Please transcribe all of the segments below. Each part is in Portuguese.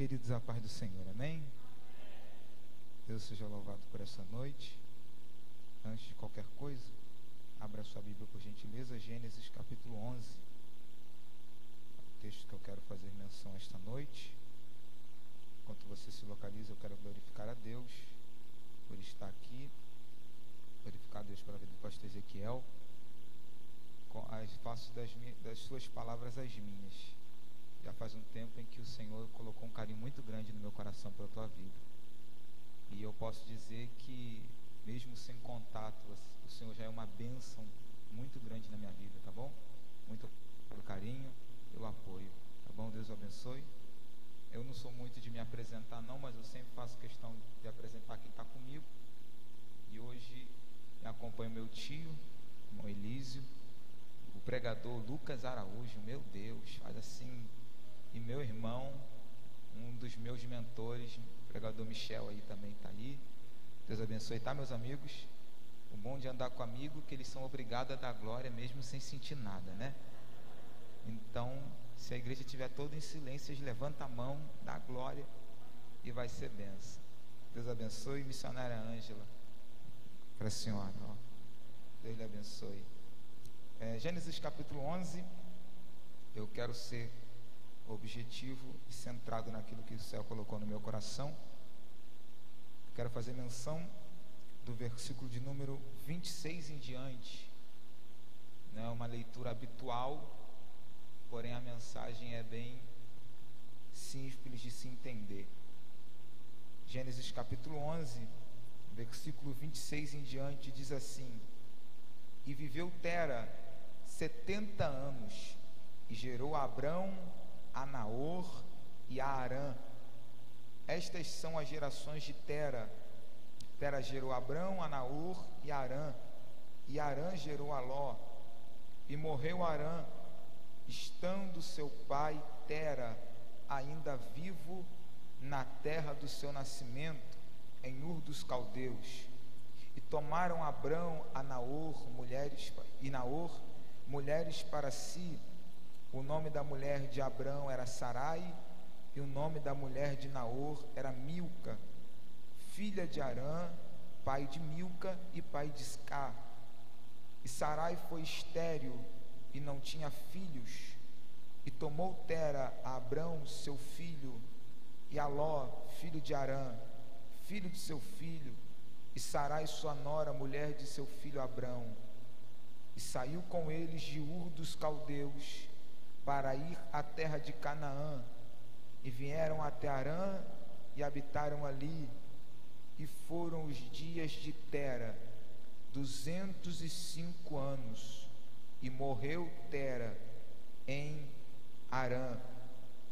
Queridos, a paz do Senhor, amém? Deus seja louvado por essa noite. Antes de qualquer coisa, abra sua Bíblia por gentileza, Gênesis capítulo 11. O texto que eu quero fazer menção esta noite. Enquanto você se localiza, eu quero glorificar a Deus por estar aqui, glorificar a Deus pela vida do pastor Ezequiel. Faço das suas palavras as minhas. Já faz um tempo em que o Senhor colocou um carinho muito grande no meu coração pela tua vida. E eu posso dizer que, mesmo sem contato, o Senhor já é uma bênção muito grande na minha vida, tá bom? Muito pelo carinho, pelo apoio, tá bom? Deus o abençoe. Eu não sou muito de me apresentar não, mas eu sempre faço questão de apresentar quem está comigo. E hoje me acompanha meu tio, irmão Elísio, o pregador Lucas Araújo, meu Deus, faz assim... E meu irmão, um dos meus mentores, o pregador Michel aí também está aí. Deus abençoe, tá, meus amigos? O bom de andar com amigo é que eles são obrigados a dar glória mesmo sem sentir nada, né? Então, se a igreja estiver toda em silêncio, eles levantam a mão, dá glória e vai ser benção. Deus abençoe, missionária Ângela, para a senhora, ó. Deus lhe abençoe. Gênesis capítulo 11, eu quero ser objetivo e centrado naquilo que o céu colocou no meu coração. Quero fazer menção do versículo de número 26 em diante. Não é uma leitura habitual, porém a mensagem é bem simples de se entender. Gênesis capítulo 11, versículo 26 em diante, diz assim: E viveu Tera 70 anos, e gerou a Abrão, a Naor e a Harã. Estas são as gerações de Tera. Tera gerou a Abrão, a Naor e a Harã. E Harã gerou a Ló. E morreu Harã, estando seu pai Tera ainda vivo na terra do seu nascimento, em Ur dos Caldeus. E tomaram Abrão a Naor, mulheres para si. O nome da mulher de Abrão era Sarai, e o nome da mulher de Naor era Milca, filha de Harã, pai de Milca e pai de Iscar. E Sarai foi estéril e não tinha filhos. E tomou Tera a Abrão, seu filho, e a Ló, filho de Harã, filho de seu filho, e Sarai, sua nora, mulher de seu filho Abrão. E saiu com eles de Ur dos Caldeus, para ir à terra de Canaã, e vieram até Harã, e habitaram ali, e foram os dias de Tera 205 anos, e morreu Tera em Harã.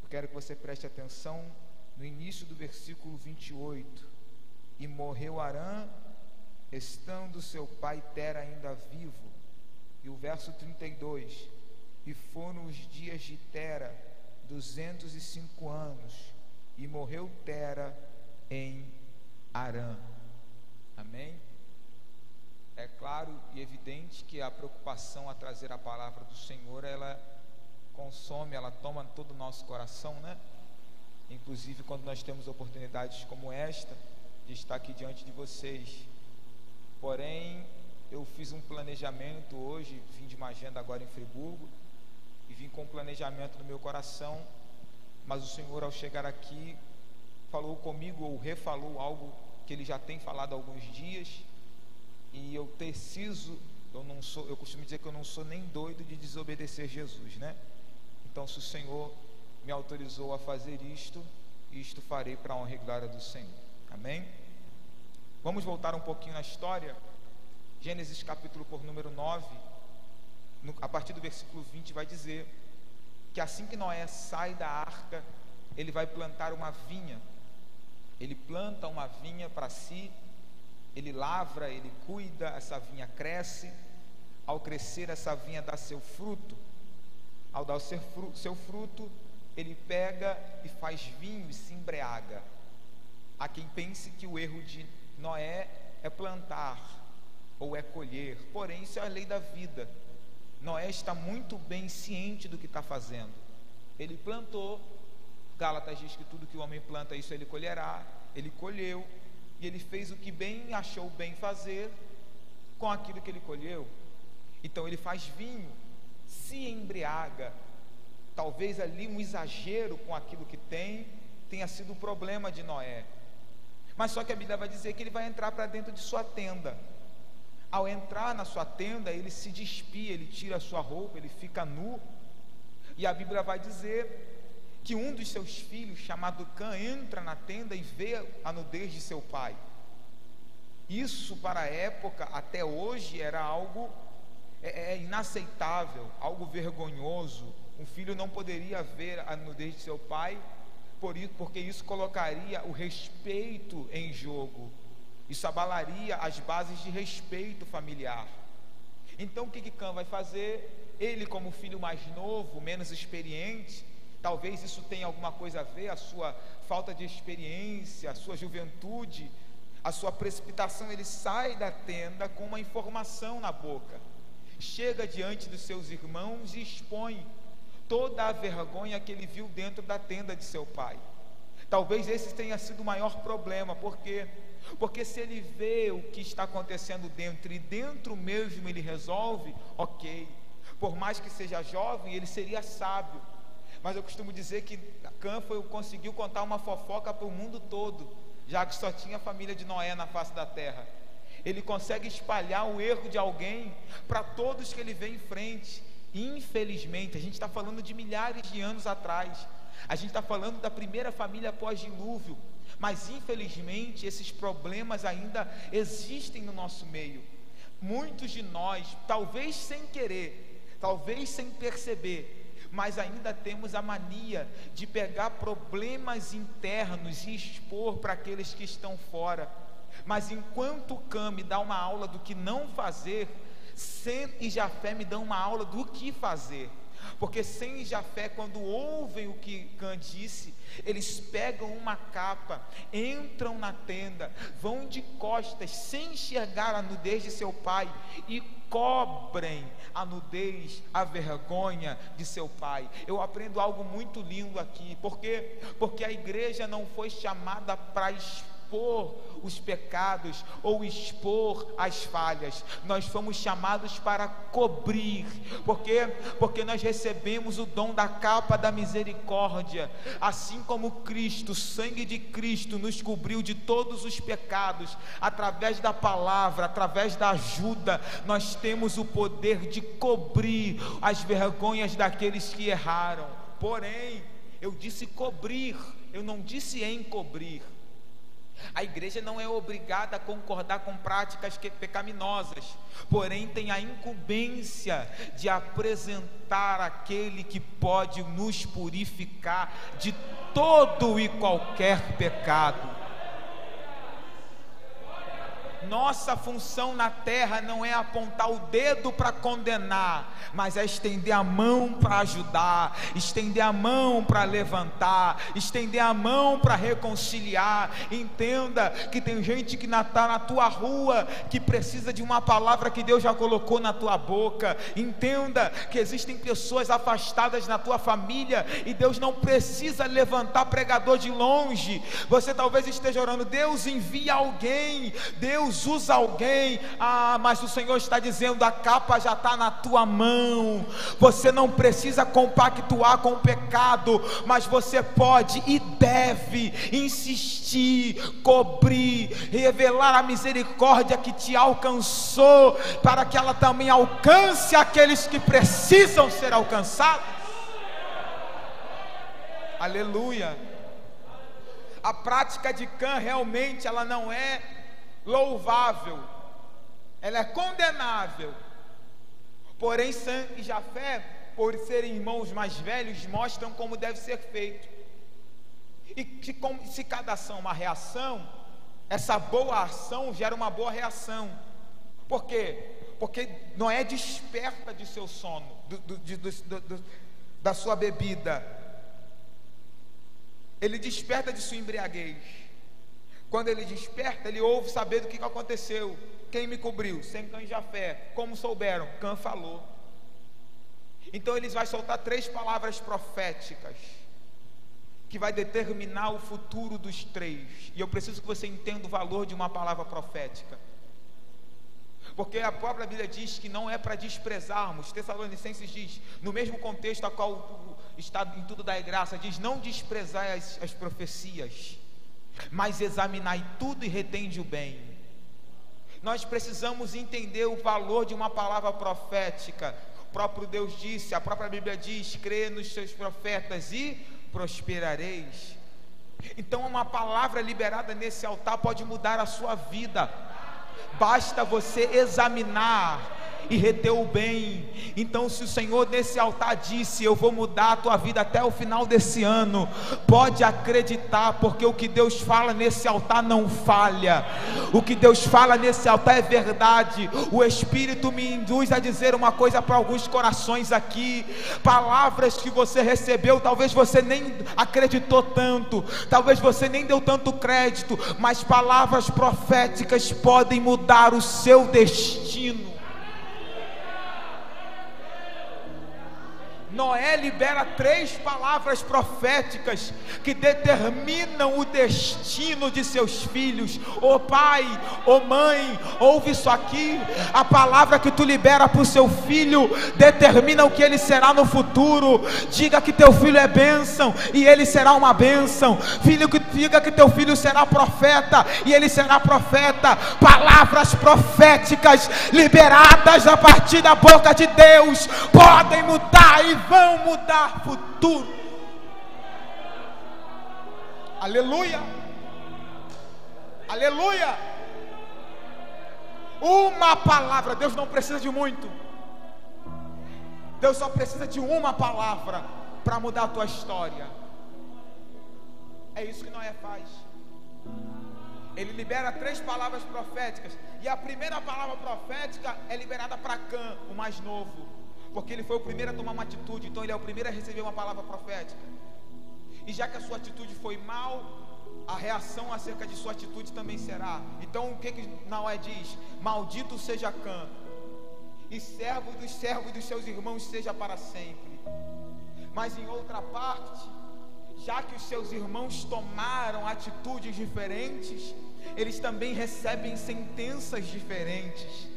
Eu quero que você preste atenção no início do versículo 28, e morreu Harã, estando seu pai Tera ainda vivo, e o verso 32, e foram os dias de Tera 205 anos, e morreu Tera em Harã. Amém? É claro e evidente que a preocupação a trazer a palavra do Senhor, ela consome, ela toma todo o nosso coração, né? Inclusive quando nós temos oportunidades como esta, de estar aqui diante de vocês. Porém, eu fiz um planejamento hoje, vim de uma agenda agora em Friburgo, e vim com um planejamento no meu coração, mas o Senhor, ao chegar aqui, falou comigo, ou refalou algo que Ele já tem falado há alguns dias, e eu costumo dizer que eu não sou nem doido de desobedecer Jesus, né? Então, se o Senhor me autorizou a fazer isto farei para a honra e glória do Senhor. Amém? Vamos voltar um pouquinho na história. Gênesis capítulo por número 9, a partir do versículo 20 vai dizer que assim que Noé sai da arca, ele vai plantar uma vinha. Ele planta uma vinha para si, ele lavra, ele cuida, essa vinha cresce. Ao crescer, essa vinha dá seu fruto. Ao dar o seu fruto, ele pega e faz vinho e se embriaga. Há quem pense que o erro de Noé é plantar ou é colher, porém isso é a lei da vida. Noé está muito bem ciente do que está fazendo. Ele plantou, Gálatas diz que tudo que o homem planta, isso ele colherá. Ele colheu, e ele fez o que bem achou bem fazer com aquilo que ele colheu. Então ele faz vinho, se embriaga. Talvez ali um exagero com aquilo que tenha sido o problema de Noé. Mas só que a Bíblia vai dizer que ele vai entrar para dentro de sua tenda. Ao entrar na sua tenda, ele se despia, ele tira a sua roupa, ele fica nu. E a Bíblia vai dizer que um dos seus filhos, chamado Cã, entra na tenda e vê a nudez de seu pai. Isso para a época, até hoje, era algo inaceitável, algo vergonhoso. Um filho não poderia ver a nudez de seu pai, porque isso colocaria o respeito em jogo. Isso abalaria as bases de respeito familiar. Então o que Cã vai fazer? Ele, como filho mais novo, menos experiente, talvez isso tenha alguma coisa a ver, a sua falta de experiência, a sua juventude, a sua precipitação. Ele sai da tenda com uma informação na boca, chega diante dos seus irmãos e expõe toda a vergonha que ele viu dentro da tenda de seu pai. Talvez esse tenha sido o maior problema, porque se ele vê o que está acontecendo dentro, e dentro mesmo ele resolve, ok, por mais que seja jovem, ele seria sábio. Mas eu costumo dizer que Cã conseguiu contar uma fofoca para o mundo todo, já que só tinha a família de Noé na face da terra. Ele consegue espalhar o erro de alguém para todos que ele vê em frente. Infelizmente, a gente está falando de milhares de anos atrás, a gente está falando da primeira família pós-dilúvio, mas infelizmente esses problemas ainda existem no nosso meio. Muitos de nós, talvez sem querer, talvez sem perceber, mas ainda temos a mania de pegar problemas internos e expor para aqueles que estão fora. Mas enquanto Cã me dá uma aula do que não fazer, Sem e Jafé me dão uma aula do que fazer. Porque Sem e Jafé, quando ouvem o que Cã disse, eles pegam uma capa, entram na tenda, vão de costas, sem enxergar a nudez de seu pai, e cobrem a nudez, a vergonha de seu pai. Eu aprendo algo muito lindo aqui, porque a igreja não foi chamada para expor os pecados ou expor as falhas. Nós fomos chamados para cobrir, porque nós recebemos o dom da capa da misericórdia. Assim como Cristo, o sangue de Cristo nos cobriu de todos os pecados, através da palavra, através da ajuda, nós temos o poder de cobrir as vergonhas daqueles que erraram. Porém, eu disse cobrir, eu não disse encobrir. A igreja não é obrigada a concordar com práticas pecaminosas, porém tem a incumbência de apresentar aquele que pode nos purificar de todo e qualquer pecado. Nossa função na terra não é apontar o dedo para condenar, mas é estender a mão para ajudar, estender a mão para levantar, estender a mão para reconciliar. Entenda que tem gente que está na tua rua, que precisa de uma palavra que Deus já colocou na tua boca. Entenda que existem pessoas afastadas na tua família, e Deus não precisa levantar pregador de longe. Você talvez esteja orando: Deus envia alguém, Deus usa alguém. Mas o Senhor está dizendo: a capa já está na tua mão. Você não precisa compactuar com o pecado, mas você pode e deve insistir, cobrir, revelar a misericórdia que te alcançou, para que ela também alcance aqueles que precisam ser alcançados. Aleluia. A prática de Cã realmente ela não é louvável, ela é condenável. Porém, Sem e Jafé, por serem irmãos mais velhos, mostram como deve ser feito. E se cada ação é uma reação, essa boa ação gera uma boa reação. Por quê? Porque Noé desperta de seu sono, da sua bebida. Ele desperta de sua embriaguez. Quando ele desperta, ele ouve saber do que aconteceu. Quem me cobriu? Sem, Cã e Jafé. Como souberam? Cã falou. Então eles vão soltar 3 palavras proféticas. que vai determinar o futuro dos três. E eu preciso que você entenda o valor de uma palavra profética, porque a própria Bíblia diz que não é para desprezarmos. Tessalonicenses diz, no mesmo contexto a qual está em tudo dai graça, diz: não desprezai as profecias, mas examinai tudo e retende o bem. Nós precisamos entender o valor de uma palavra profética. O próprio Deus disse, a própria Bíblia diz: crê nos seus profetas e prosperareis. Então uma palavra liberada nesse altar pode mudar a sua vida. Basta você examinar e reter o bem. Então, se o Senhor nesse altar disse: eu vou mudar a tua vida até o final desse ano, pode acreditar, porque o que Deus fala nesse altar não falha. O que Deus fala nesse altar é verdade. O Espírito me induz a dizer uma coisa para alguns corações aqui. Palavras que você recebeu, talvez você nem acreditou tanto, talvez você nem deu tanto crédito, mas palavras proféticas podem mudar o seu destino. Noé libera 3 palavras proféticas que determinam o destino de seus filhos. Ô pai, ô mãe, ouve isso aqui. A palavra que tu libera para o seu filho determina o que ele será no futuro. Diga que teu filho é bênção e ele será uma bênção. Diga que teu filho será profeta e ele será profeta. Palavras proféticas liberadas a partir da boca de Deus podem mudar e vão mudar futuro. Aleluia, aleluia. Uma palavra. Deus não precisa de muito. Deus só precisa de uma palavra para mudar a tua história. É isso que Noé faz. Ele libera 3 palavras proféticas, e a primeira palavra profética é liberada para Cã, o mais novo, porque ele foi o primeiro a tomar uma atitude. Então ele é o primeiro a receber uma palavra profética. E já que a sua atitude foi mal, a reação acerca de sua atitude também será. Então o que Noé diz? Maldito seja Cã, e servo dos servos dos seus irmãos seja para sempre. Mas em outra parte, já que os seus irmãos tomaram atitudes diferentes, eles também recebem sentenças diferentes.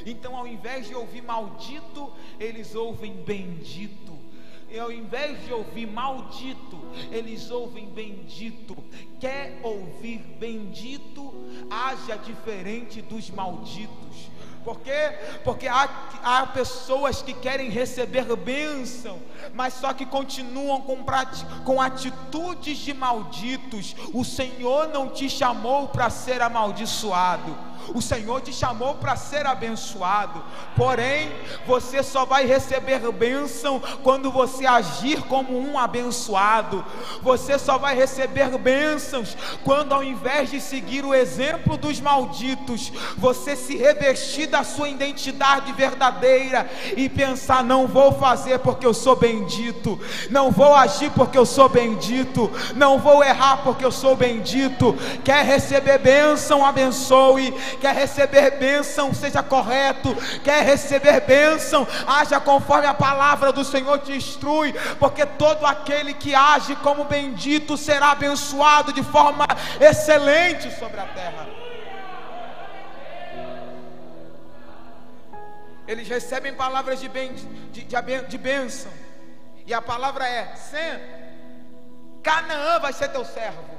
Então, ao invés de ouvir maldito, eles ouvem bendito. E ao invés de ouvir maldito, eles ouvem bendito. Quer ouvir bendito? Haja diferente dos malditos. Por quê? Porque há pessoas que querem receber bênção, mas só que continuam com atitudes de malditos. O Senhor não te chamou para ser amaldiçoado. O Senhor te chamou para ser abençoado. Porém, você só vai receber bênção quando você agir como um abençoado. Você só vai receber bênçãos quando, ao invés de seguir o exemplo dos malditos, você se revestir da sua identidade verdadeira e pensar: não vou fazer porque eu sou bendito, não vou agir porque eu sou bendito, não vou errar porque eu sou bendito. Quer receber bênção? Abençoe. Quer receber bênção? Seja correto. Quer receber bênção? Haja conforme a palavra do Senhor te instrui, porque todo aquele que age como bendito será abençoado de forma excelente sobre a terra. Eles recebem palavras de bênção, e a palavra é: Sem, Canaã vai ser teu servo.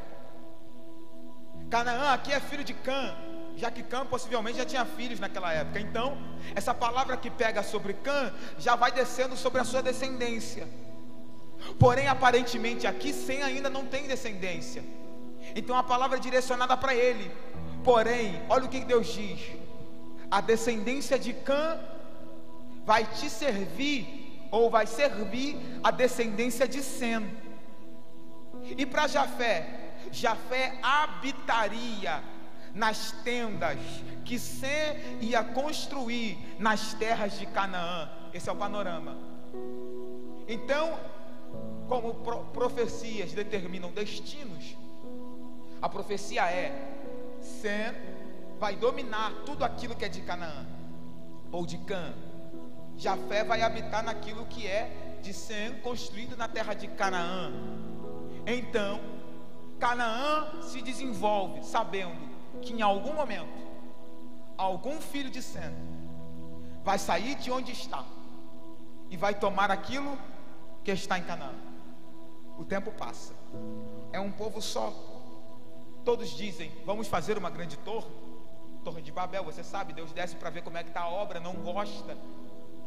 Canaã aqui é filho de Cã, já que Cã possivelmente já tinha filhos naquela época. Então, essa palavra que pega sobre Cã já vai descendo sobre a sua descendência. Porém, aparentemente aqui Sem ainda não tem descendência. Então a palavra é direcionada para ele. Porém, olha o que Deus diz: a descendência de Cã vai te servir, ou vai servir a descendência de Sem. E para Jafé habitaria nas tendas que Sem ia construir nas terras de Canaã. Esse é o panorama. Então, como profecias determinam destinos, a profecia é: Sem vai dominar tudo aquilo que é de Canaã, ou de Cã. Jafé vai habitar naquilo que é de Sem, construído na terra de Canaã. Então Canaã se desenvolve sabendo que em algum momento algum filho de Sem vai sair de onde está e vai tomar aquilo que está em Canaã. O tempo passa, é um povo só. Todos dizem: vamos fazer uma grande torre de Babel. Você sabe, Deus desce para ver como é que está a obra, não gosta,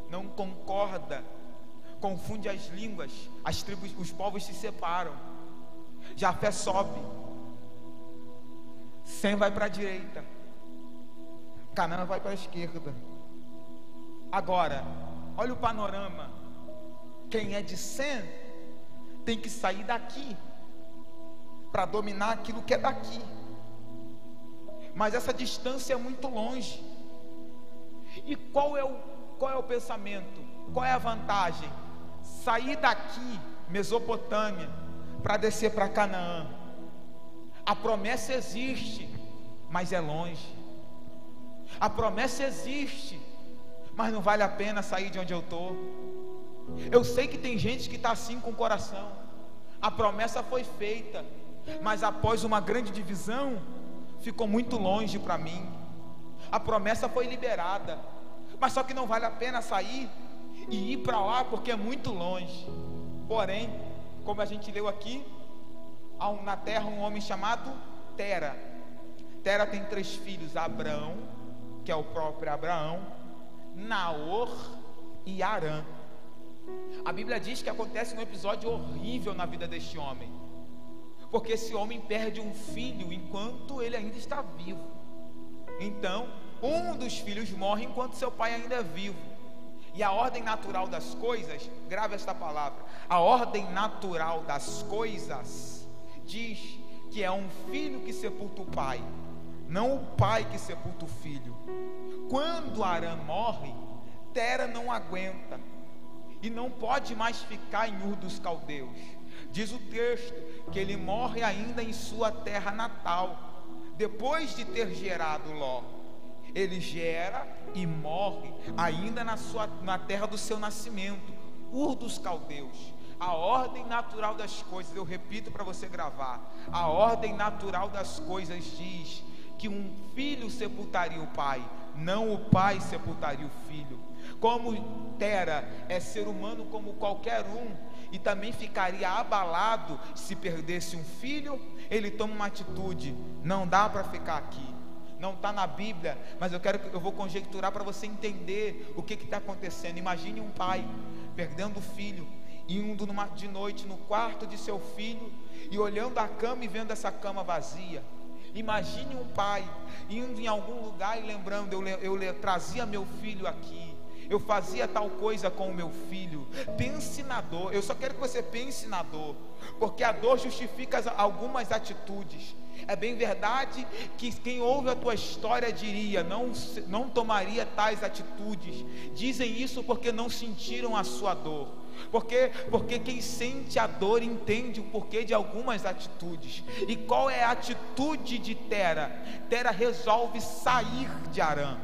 não concorda, confunde as línguas, as tribos, os povos se separam. Jafé sobe, Sem vai para a direita, Canaã vai para a esquerda. Agora, olha o panorama. Quem é de Sem tem que sair daqui para dominar aquilo que é daqui. Mas essa distância é muito longe. E qual é o pensamento? Qual é a vantagem? Sair daqui, Mesopotâmia, para descer para Canaã. A promessa existe, mas é longe. A promessa existe, mas não vale a pena sair de onde eu estou. Eu sei que tem gente que está assim com o coração. A promessa foi feita, mas após uma grande divisão, ficou muito longe para mim. A promessa foi liberada, mas só que não vale a pena sair e ir para lá, porque é muito longe. Porém, como a gente leu aqui, há na terra um homem chamado Tera. Tera tem 3 filhos: Abrão, que é o próprio Abraão, Naor e Harã. A Bíblia diz que acontece um episódio horrível na vida deste homem, porque esse homem perde um filho enquanto ele ainda está vivo. Então, um dos filhos morre enquanto seu pai ainda é vivo. E a ordem natural das coisas, grave esta palavra, a ordem natural das coisas diz que é um filho que sepulta o pai, não o pai que sepulta o filho. Quando Harã morre, Tera não aguenta e não pode mais ficar em Ur dos Caldeus. Diz o texto que ele morre ainda em sua terra natal, depois de ter gerado Ló. Ele gera e morre ainda na terra do seu nascimento, Ur dos Caldeus. A ordem natural das coisas, eu repito para você gravar, a ordem natural das coisas diz que um filho sepultaria o pai, não o pai sepultaria o filho. Como Tera é ser humano como qualquer um, e também ficaria abalado se perdesse um filho, ele toma uma atitude: não dá para ficar aqui. Não está na Bíblia, mas eu vou conjecturar para você entender o que está acontecendo. Imagine um pai perdendo o filho, indo de noite no quarto de seu filho e olhando a cama e vendo essa cama vazia. Imagine um pai indo em algum lugar e lembrando: eu trazia meu filho aqui, eu fazia tal coisa com o meu filho. Pense na dor. Eu só quero que você pense na dor, porque a dor justifica algumas atitudes. É bem verdade que quem ouve a tua história diria: não tomaria tais atitudes. Dizem isso porque não sentiram a sua dor, porque quem sente a dor entende o porquê de algumas atitudes. E qual é a atitude de Tera? Tera resolve sair de Harã.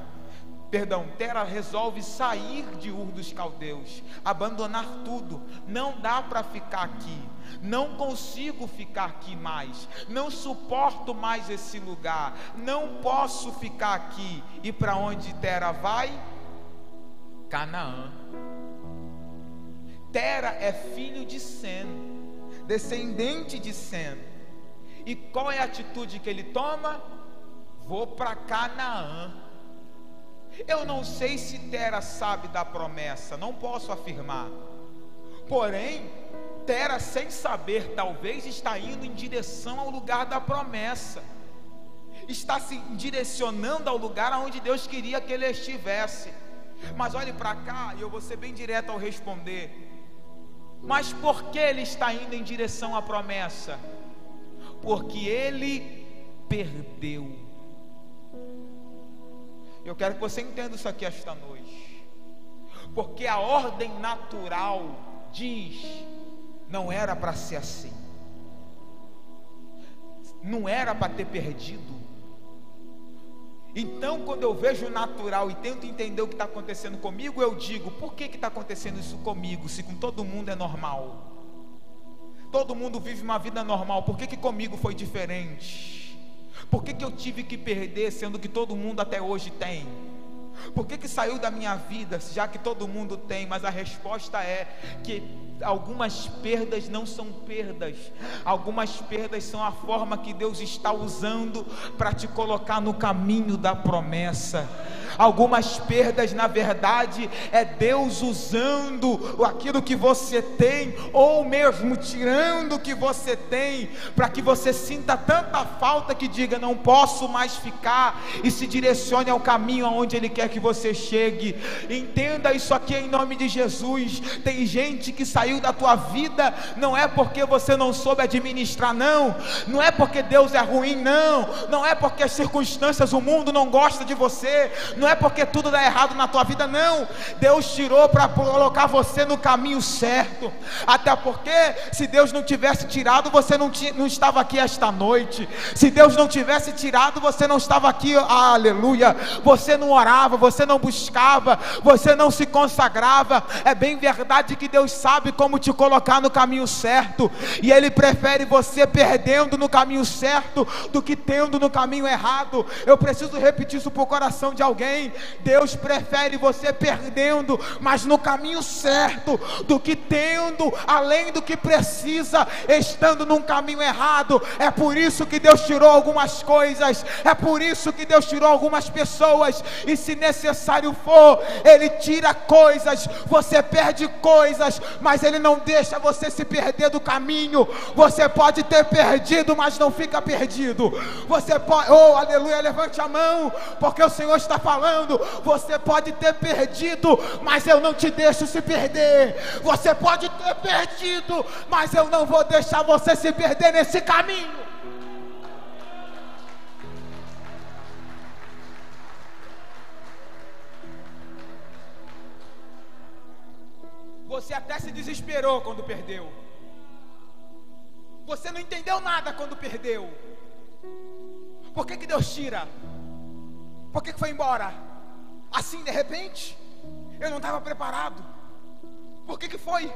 Tera resolve sair de Ur dos Caldeus, abandonar tudo. Não dá para ficar aqui, não consigo ficar aqui mais, não suporto mais esse lugar, não posso ficar aqui. E para onde Tera vai? Canaã. Tera é filho de Sem, descendente de Sem. E qual é a atitude que ele toma? Vou para Canaã. Eu não sei se Tera sabe da promessa, não posso afirmar. Porém, Tera, sem saber, talvez está indo em direção ao lugar da promessa, está se direcionando ao lugar aonde Deus queria que ele estivesse. Mas olhe para cá, e eu vou ser bem direto ao responder. Mas por que ele está indo em direção à promessa? Porque ele perdeu. Eu quero que você entenda isso aqui esta noite, porque a ordem natural diz: não era para ser assim, não era para ter perdido. Então, quando eu vejo o natural e tento entender o que está acontecendo comigo, eu digo: por que está acontecendo isso comigo, se com todo mundo é normal? Todo mundo vive uma vida normal, por que comigo foi diferente? Por que eu tive que perder, sendo que todo mundo até hoje tem? Por que saiu da minha vida, já que todo mundo tem? Mas a resposta é que algumas perdas não são perdas, algumas perdas são a forma que Deus está usando para te colocar no caminho da promessa. Algumas perdas, na verdade, é Deus usando aquilo que você tem, ou mesmo tirando o que você tem, para que você sinta tanta falta que diga: não posso mais ficar, e se direcione ao caminho aonde Ele quer que você chegue. Entenda isso aqui em nome de Jesus. Tem gente que saiu da tua vida, não é porque você não soube administrar, não é porque Deus é ruim, não é porque as circunstâncias, o mundo não gosta de você, não é porque tudo dá errado na tua vida, não. Deus tirou para colocar você no caminho certo. Até porque se Deus não tivesse tirado, você não estava aqui esta noite. Se Deus não tivesse tirado, você não estava aqui, aleluia. Você não orava, você não buscava, você não se consagrava. É bem verdade que Deus sabe como te colocar no caminho certo, e Ele prefere você perdendo no caminho certo do que tendo no caminho errado. Eu preciso repetir isso para o coração de alguém. Deus prefere você perdendo, mas no caminho certo, do que tendo além do que precisa, estando num caminho errado. É por isso que Deus tirou algumas coisas, é por isso que Deus tirou algumas pessoas, e se necessário for, Ele tira coisas, você perde coisas, mas Ele não deixa você se perder do caminho. Você pode ter perdido, mas não fica perdido. Você pode, aleluia, levante a mão, porque o Senhor está falando. Você pode ter perdido, mas eu não te deixo se perder. Você pode ter perdido, mas eu não vou deixar você se perder nesse caminho. Você até se desesperou quando perdeu. Você não entendeu nada quando perdeu. Por que Deus tira? Por que foi embora? Assim de repente? Eu não estava preparado. Por que foi?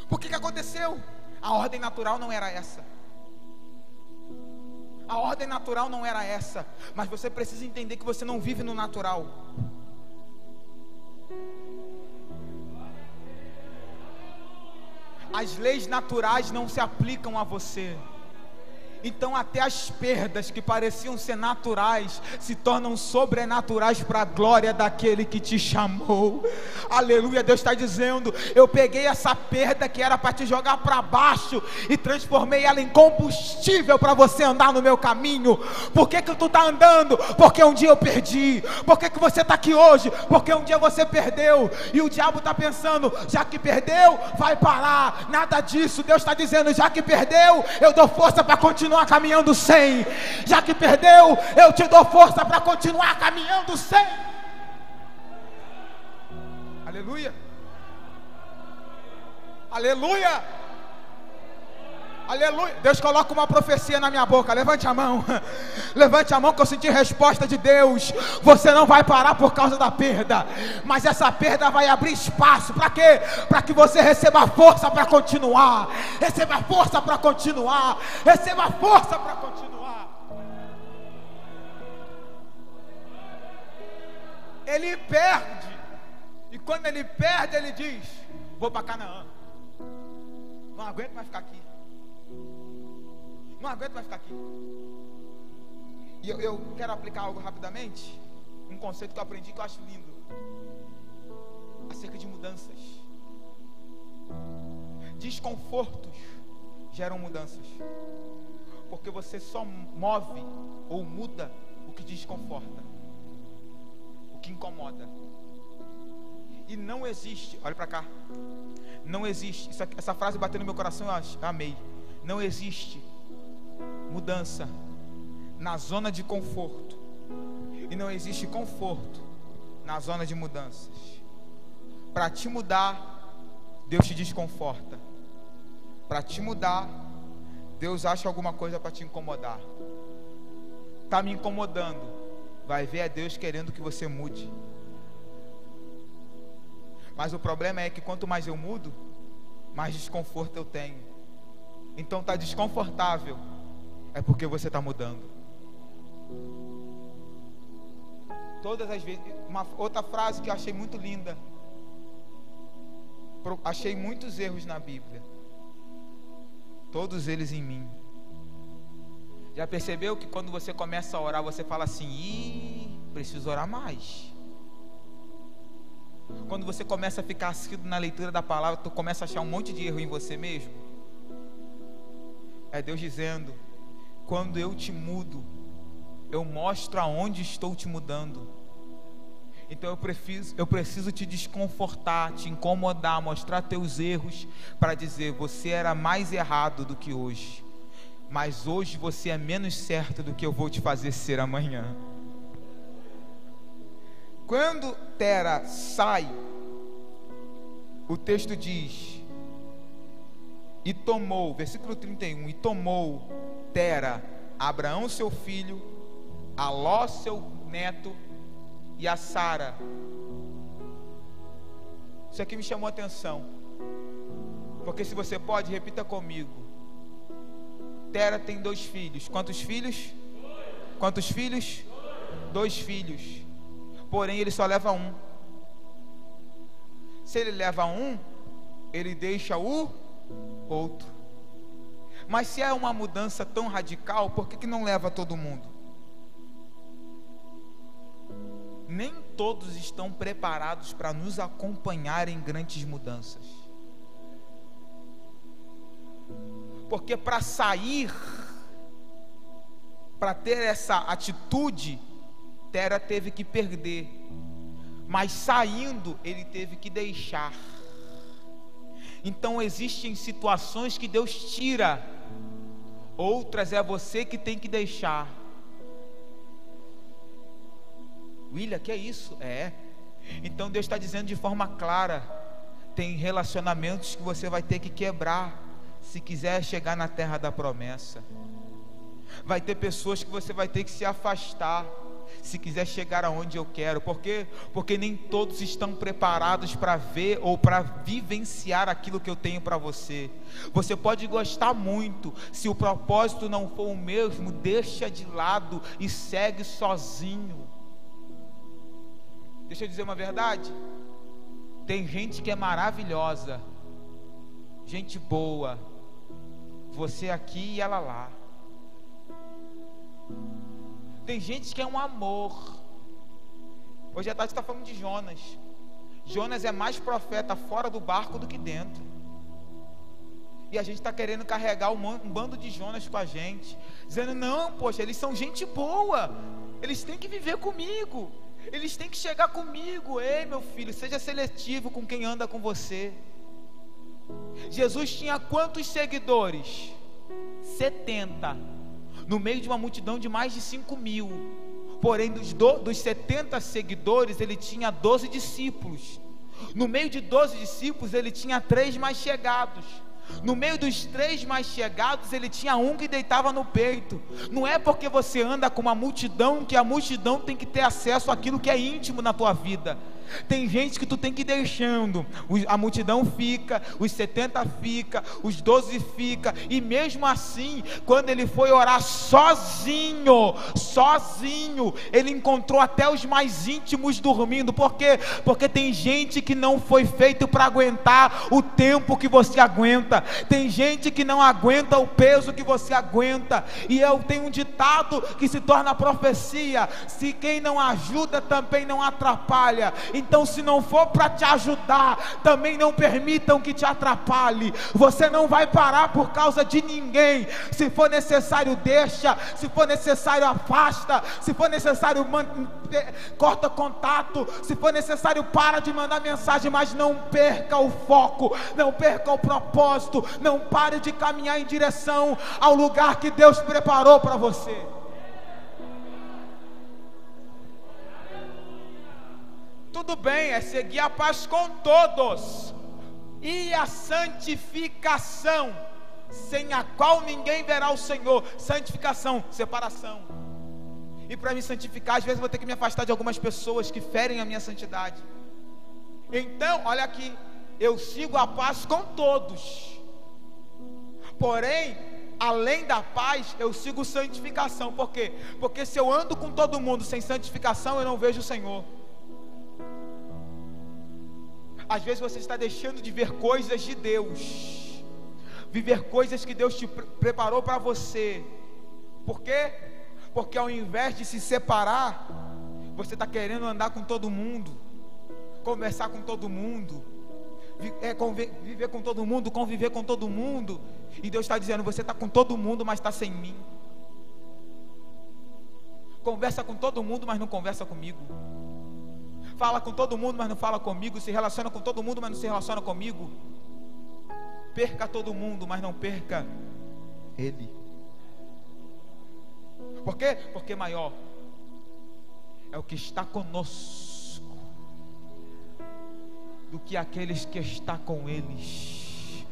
Por que aconteceu? A ordem natural não era essa. A ordem natural não era essa. Mas você precisa entender que você não vive no natural. As leis naturais não se aplicam a você. Então até as perdas que pareciam ser naturais se tornam sobrenaturais para a glória daquele que te chamou. Aleluia. Deus está dizendo: eu peguei essa perda que era para te jogar para baixo e transformei ela em combustível para você andar no meu caminho. Por que tu está andando? Porque um dia eu perdi. Por que você está aqui hoje? Porque um dia você perdeu. E o diabo está pensando: já que perdeu, vai parar. Nada disso. Deus está dizendo: já que perdeu, eu dou força para continuar caminhando sem. Já que perdeu, eu te dou força para continuar caminhando sem. Aleluia. Aleluia. Aleluia. Deus coloca uma profecia na minha boca. Levante a mão. Levante a mão que eu senti resposta de Deus. Você não vai parar por causa da perda, mas essa perda vai abrir espaço. Para quê? Para que você receba força para continuar. Receba força para continuar. Receba força para continuar. Ele perde. E quando ele perde, ele diz: vou para Canaã. Não aguento mais ficar aqui. Não aguento mais ficar aqui. E eu quero aplicar algo rapidamente. Um conceito que eu aprendi que eu acho lindo. Acerca de mudanças. Desconfortos geram mudanças. Porque você só move ou muda o que desconforta, o que incomoda. E não existe, olha para cá, não existe, essa frase bateu no meu coração, eu amei. Não existe mudança na zona de conforto, e não existe conforto na zona de mudanças. Para te mudar, Deus te desconforta. Para te mudar, Deus acha alguma coisa para te incomodar. Está me incomodando, vai ver, é Deus querendo que você mude. Mas o problema é que quanto mais eu mudo, mais desconforto eu tenho. Então está desconfortável, é porque você está mudando. Todas as vezes, uma outra frase que eu achei muito linda, achei muitos erros na Bíblia, todos eles em mim. Já percebeu que quando você começa a orar, você fala assim: preciso orar mais. Quando você começa a ficar assíduo na leitura da palavra, tu começa a achar um monte de erro em você mesmo. É Deus dizendo: quando eu te mudo, eu mostro aonde estou te mudando. Então eu preciso te desconfortar, te incomodar, mostrar teus erros, para dizer: você era mais errado do que hoje, mas hoje você é menos certo do que eu vou te fazer ser amanhã. Quando Tera sai, o texto diz: e tomou, versículo 31, e tomou Tera Abraão seu filho, a Ló seu neto e a Sara. Isso aqui me chamou a atenção, porque se você pode, repita comigo. Tera tem 2 filhos. Quantos filhos? Quantos filhos? 2 filhos. Porém ele só leva um. Se ele leva um, ele deixa o outro. Mas se é uma mudança tão radical, por que não leva todo mundo? Nem todos estão preparados para nos acompanhar em grandes mudanças. Porque para sair, para ter essa atitude, Tera teve que perder. Mas saindo, ele teve que deixar. Então existem situações que Deus tira, outras é você que tem que deixar. William, que é isso? Então Deus está dizendo de forma clara: tem relacionamentos que você vai ter que quebrar, se quiser chegar na terra da promessa. Vai ter pessoas que você vai ter que se afastar, se quiser chegar aonde eu quero. Por quê? Porque nem todos estão preparados para ver ou para vivenciar aquilo que eu tenho para você. Você pode gostar muito, se o propósito não for o mesmo, deixa de lado e segue sozinho. Deixa eu dizer uma verdade: tem gente que é maravilhosa, gente boa, você aqui e ela lá. Tem gente que é um amor. Hoje à tarde está falando de Jonas. Jonas é mais profeta fora do barco do que dentro. E a gente está querendo carregar um bando de Jonas com a gente, dizendo: não, poxa, eles são gente boa, eles têm que viver comigo, eles têm que chegar comigo. Ei, meu filho, seja seletivo com quem anda com você. Jesus tinha quantos seguidores? 70, no meio de uma multidão de mais de 5.000. Porém dos 70 seguidores, ele tinha 12 discípulos. No meio de 12 discípulos, ele tinha 3 mais chegados. No meio dos 3 mais chegados, ele tinha um que deitava no peito. Não é porque você anda com uma multidão que a multidão tem que ter acesso àquilo que é íntimo na tua vida. Tem gente que tu tem que ir deixando. A multidão fica, os 70 fica, os 12 fica. E mesmo assim, quando ele foi orar sozinho, ele encontrou até os mais íntimos dormindo. Por quê? Porque tem gente que não foi feito para aguentar o tempo que você aguenta. Tem gente que não aguenta o peso que você aguenta. E eu tenho um ditado que se torna profecia: se quem não ajuda também não atrapalha. Então, se não for para te ajudar, também não permitam que te atrapalhe. Você não vai parar por causa de ninguém. Se for necessário, deixa. Se for necessário, afasta. Se for necessário, corta contato. Se for necessário, para de mandar mensagem. Mas não perca o foco, não perca o propósito. Não pare de caminhar em direção ao lugar que Deus preparou para você. Tudo bem, é seguir a paz com todos, e a santificação, sem a qual ninguém verá o Senhor. Santificação, separação. E para me santificar, às vezes eu vou ter que me afastar de algumas pessoas que ferem a minha santidade. Então, olha aqui, eu sigo a paz com todos, Porém, além da paz, eu sigo santificação. Por quê? Porque se eu ando com todo mundo sem santificação, eu não vejo o Senhor. Às vezes você está deixando de ver coisas de Deus, viver coisas que Deus te preparou para você. Por quê? Porque ao invés de se separar, você está querendo andar com todo mundo, conversar com todo mundo, viver com todo mundo, conviver com todo mundo. E Deus está dizendo: você está com todo mundo, mas está sem mim. Conversa com todo mundo, mas não conversa comigo. Fala com todo mundo, mas não fala comigo. Se relaciona com todo mundo, mas não se relaciona comigo. Perca todo mundo, mas não perca Ele. Por quê? Porque maior é o que está conosco do que aqueles que estão com eles.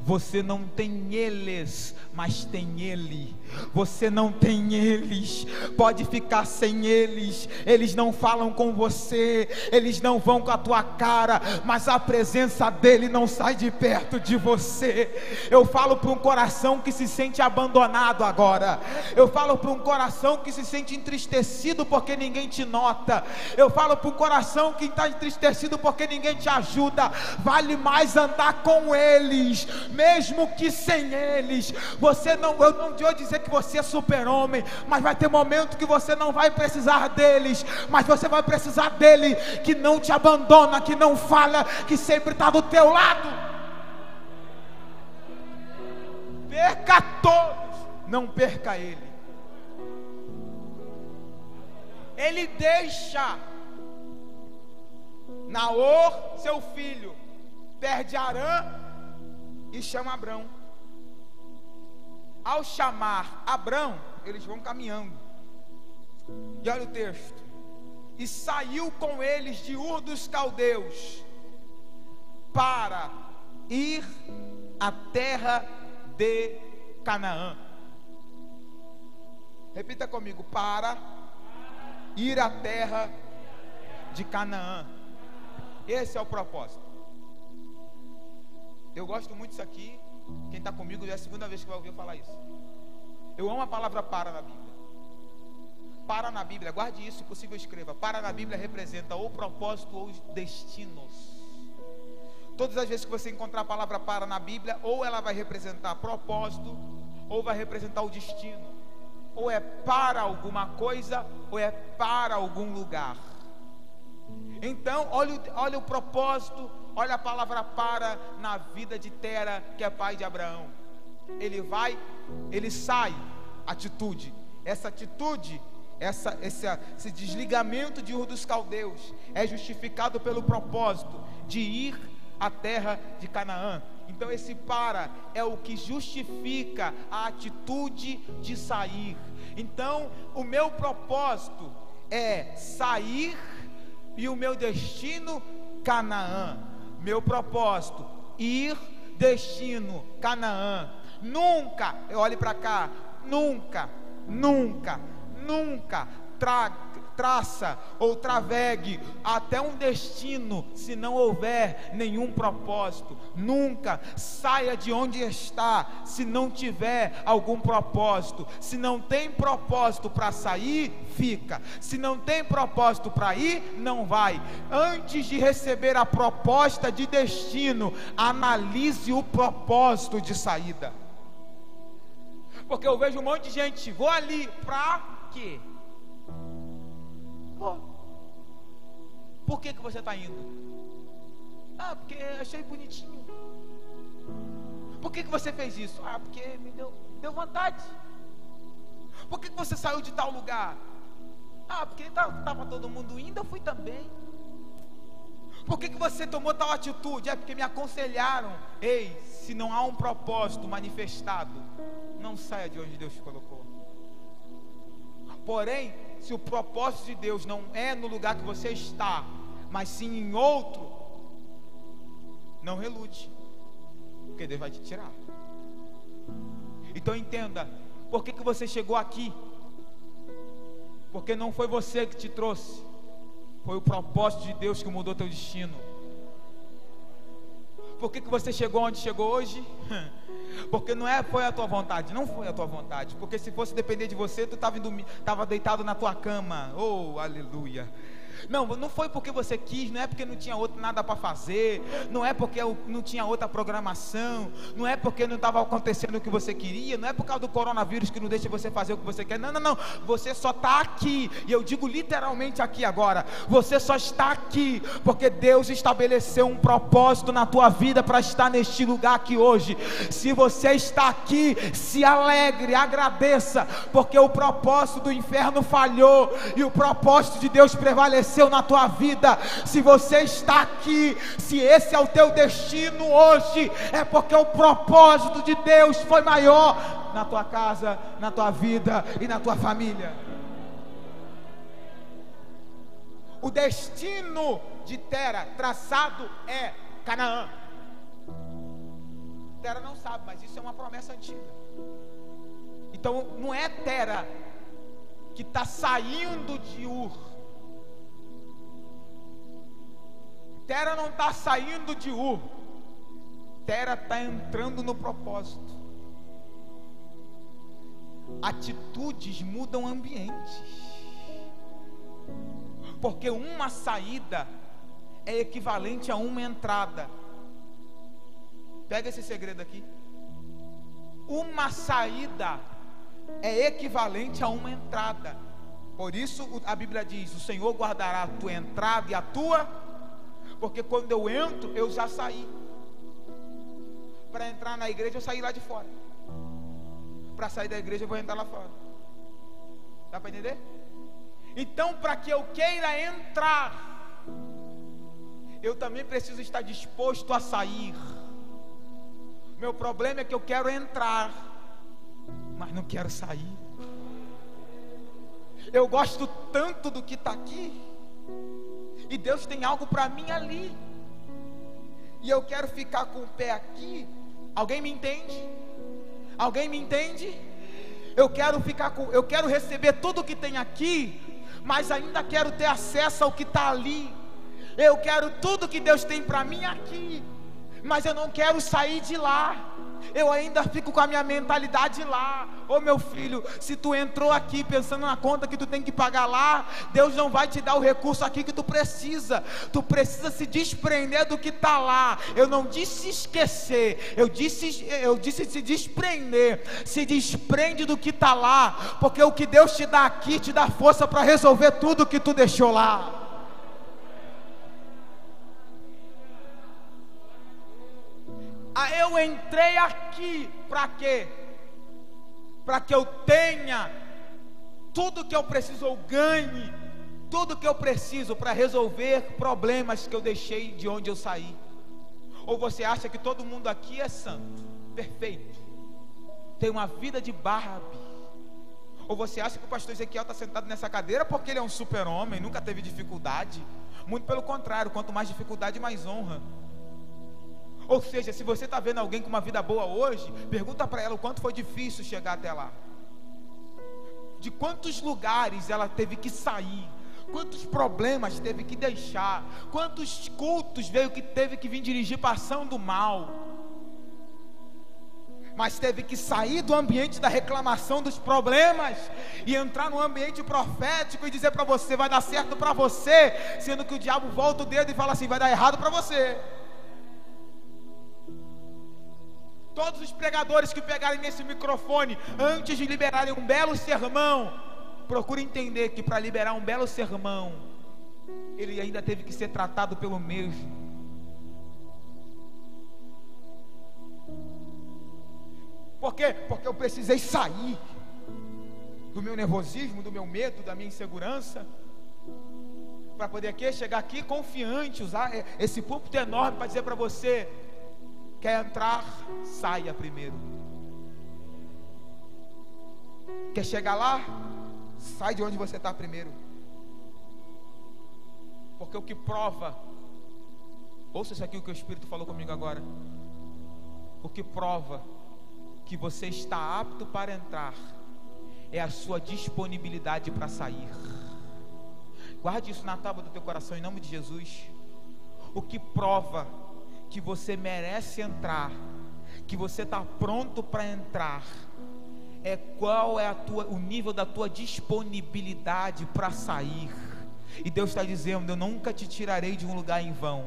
Você não tem eles, mas tem Ele. Você não tem eles, pode ficar sem eles. Eles não falam com você, eles não vão com a tua cara, mas a presença dele não sai de perto de você. Eu falo para um coração que se sente abandonado agora. Eu falo para um coração que se sente entristecido porque ninguém te nota. Eu falo para um coração que está entristecido porque ninguém te ajuda. Vale mais andar com eles, mesmo que sem eles. Eu não vou dizer que você é super-homem, mas vai ter momento que você não vai precisar deles, mas você vai precisar dele, que não te abandona, que não falha, que sempre está do teu lado. Perca todos, não perca ele. Ele deixa Naor, seu filho, perde Arã e chama Abrão. Ao chamar Abrão, eles vão caminhando. E olha o texto: e saiu com eles de Ur dos Caldeus para ir à terra de Canaã. Repita comigo: para ir à terra de Canaã. Esse é o propósito. Eu gosto muito disso aqui. Quem está comigo já é a segunda vez que vai ouvir eu falar isso. Eu amo a palavra para na Bíblia. Para na Bíblia, guarde isso, se possível escreva. Para na Bíblia representa ou propósito ou destinos. Todas as vezes que você encontrar a palavra para na Bíblia, ou ela vai representar propósito, ou vai representar o destino. Ou é para alguma coisa, ou é para algum lugar. Então, olha o propósito. Olha a palavra para na vida de Tera, que é pai de Abraão. Ele sai, atitude. Essa atitude, esse desligamento de Ur dos Caldeus é justificado pelo propósito de ir à terra de Canaã. Então esse para é o que justifica a atitude de sair. Então o meu propósito é sair e o meu destino Canaã. Meu propósito, ir, destino, Canaã. Nunca, olhe para cá, nunca traça ou travegue até um destino se não houver nenhum propósito. Nunca saia de onde está se não tiver algum propósito. Se não tem propósito para sair, fica. Se não tem propósito para ir, não vai. Antes de receber a proposta de destino, analise o propósito de saída. Porque eu vejo um monte de gente: vou ali, para quê? Por que você está indo? Ah, porque achei bonitinho. Por que você fez isso? Ah, porque me deu vontade. Por que você saiu de tal lugar? Ah, porque estava todo mundo indo, eu fui também. Por que você tomou tal atitude? É porque me aconselharam. Ei, se não há um propósito manifestado, não saia de onde Deus te colocou. Porém, se o propósito de Deus não é no lugar que você está, mas sim em outro, não relute, porque Deus vai te tirar. Então entenda, por que você chegou aqui? Porque não foi você que te trouxe, foi o propósito de Deus que mudou teu destino. Por que você chegou onde chegou hoje? Porque não foi a tua vontade, não foi a tua vontade. Porque se fosse depender de você, tu estava deitado na tua cama. Oh, aleluia. Não foi porque você quis, não é porque não tinha nada para fazer, não é porque não tinha outra programação, não é porque não estava acontecendo o que você queria, não é por causa do coronavírus que não deixa você fazer o que você quer. Não, você só está aqui, e eu digo literalmente aqui agora, você só está aqui porque Deus estabeleceu um propósito na tua vida para estar neste lugar aqui hoje. Se você está aqui, se alegre, agradeça, porque o propósito do inferno falhou e o propósito de Deus prevaleceu na tua vida. Se você está aqui, se esse é o teu destino hoje, é porque o propósito de Deus foi maior na tua casa, na tua vida e na tua família. O destino de Tera traçado é Canaã. Tera não sabe, mas isso é uma promessa antiga. Então não é Tera que está saindo de Ur. Tera não está saindo de Ur. Tera está entrando no propósito. Atitudes mudam ambientes. Porque uma saída é equivalente a uma entrada. Pega esse segredo aqui. Uma saída é equivalente a uma entrada. Por isso a Bíblia diz: o Senhor guardará a tua entrada e a tua... Porque quando eu entro, eu já saí. Para entrar na igreja, eu saí lá de fora. Para sair da igreja, eu vou entrar lá fora. Dá para entender? Então, para que eu queira entrar, eu também preciso estar disposto a sair. Meu problema é que eu quero entrar, mas não quero sair. Eu gosto tanto do que está aqui, e Deus tem algo para mim ali, e eu quero ficar com o pé aqui. Alguém me entende? Alguém me entende? Eu quero receber tudo o que tem aqui, mas ainda quero ter acesso ao que está ali. Eu quero tudo que Deus tem para mim aqui, mas eu não quero sair de lá. Eu ainda fico com a minha mentalidade lá. Ô meu filho, se tu entrou aqui pensando na conta que tu tem que pagar lá, Deus não vai te dar o recurso aqui que tu precisa. Tu precisa se desprender do que está lá. Eu não disse esquecer, eu disse se desprender. Se desprende do que está lá, porque o que Deus te dá aqui te dá força para resolver tudo que tu deixou lá. Eu entrei aqui para quê? Para que eu tenha tudo que eu preciso, ou ganhe tudo que eu preciso para resolver problemas que eu deixei de onde eu saí. Ou você acha que todo mundo aqui é santo, perfeito, tem uma vida de Barbie? Ou você acha que o pastor Ezequiel está sentado nessa cadeira porque ele é um super-homem, nunca teve dificuldade? Muito pelo contrário, quanto mais dificuldade, mais honra. Ou seja, se você está vendo alguém com uma vida boa hoje, pergunta para ela o quanto foi difícil chegar até lá. De quantos lugares ela teve que sair, quantos problemas teve que deixar, quantos cultos teve que vir dirigir passando mal, mas teve que sair do ambiente da reclamação dos problemas e entrar no ambiente profético e dizer para você: vai dar certo para você, sendo que o diabo volta o dedo e fala assim: vai dar errado para você. Todos os pregadores que pegarem nesse microfone, antes de liberarem um belo sermão, procurem entender que para liberar um belo sermão, ele ainda teve que ser tratado pelo mesmo. Por quê? Porque eu precisei sair do meu nervosismo, do meu medo, da minha insegurança, para poder chegar aqui confiante, usar esse púlpito enorme para dizer para você: quer entrar? Saia primeiro. Quer chegar lá? Sai de onde você está primeiro. Porque o que prova, ouça isso aqui, o que o Espírito falou comigo agora. O que prova que você está apto para entrar é a sua disponibilidade para sair. Guarde isso na tábua do teu coração, em nome de Jesus. O que prova que você merece entrar que você está pronto para entrar, é qual é o nível da tua disponibilidade para sair. E Deus está dizendo: eu nunca te tirarei de um lugar em vão.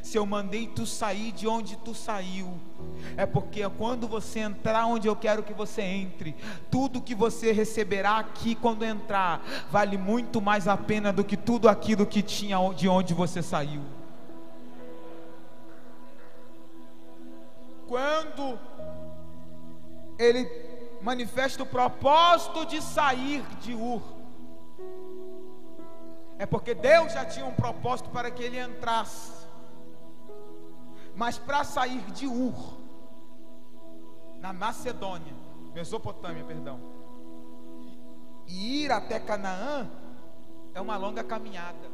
Se eu mandei tu sair de onde tu saiu, é porque quando você entrar onde eu quero que você entre, tudo que você receberá aqui quando entrar, vale muito mais a pena do que tudo aquilo que tinha de onde você saiu. Quando ele manifesta o propósito de sair de Ur, é porque Deus já tinha um propósito para que ele entrasse. Mas para sair de Ur, na Macedônia, Mesopotâmia, perdão, e ir até Canaã, é uma longa caminhada.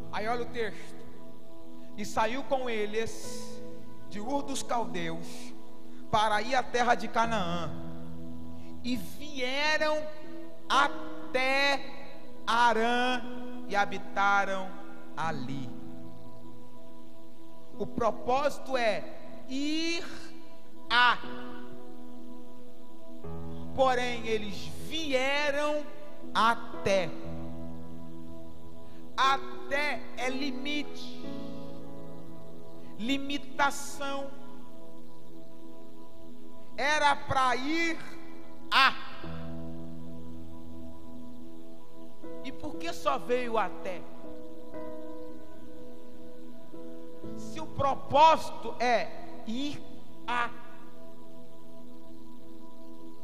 Aí olha o texto: e saiu com eles de Ur dos Caldeus para ir à terra de Canaã, e vieram até Harã e habitaram ali. O propósito é ir a. Porém, eles vieram até. Até é limite, limitação. Era para ir a. E por que só veio até? Se o propósito é ir a,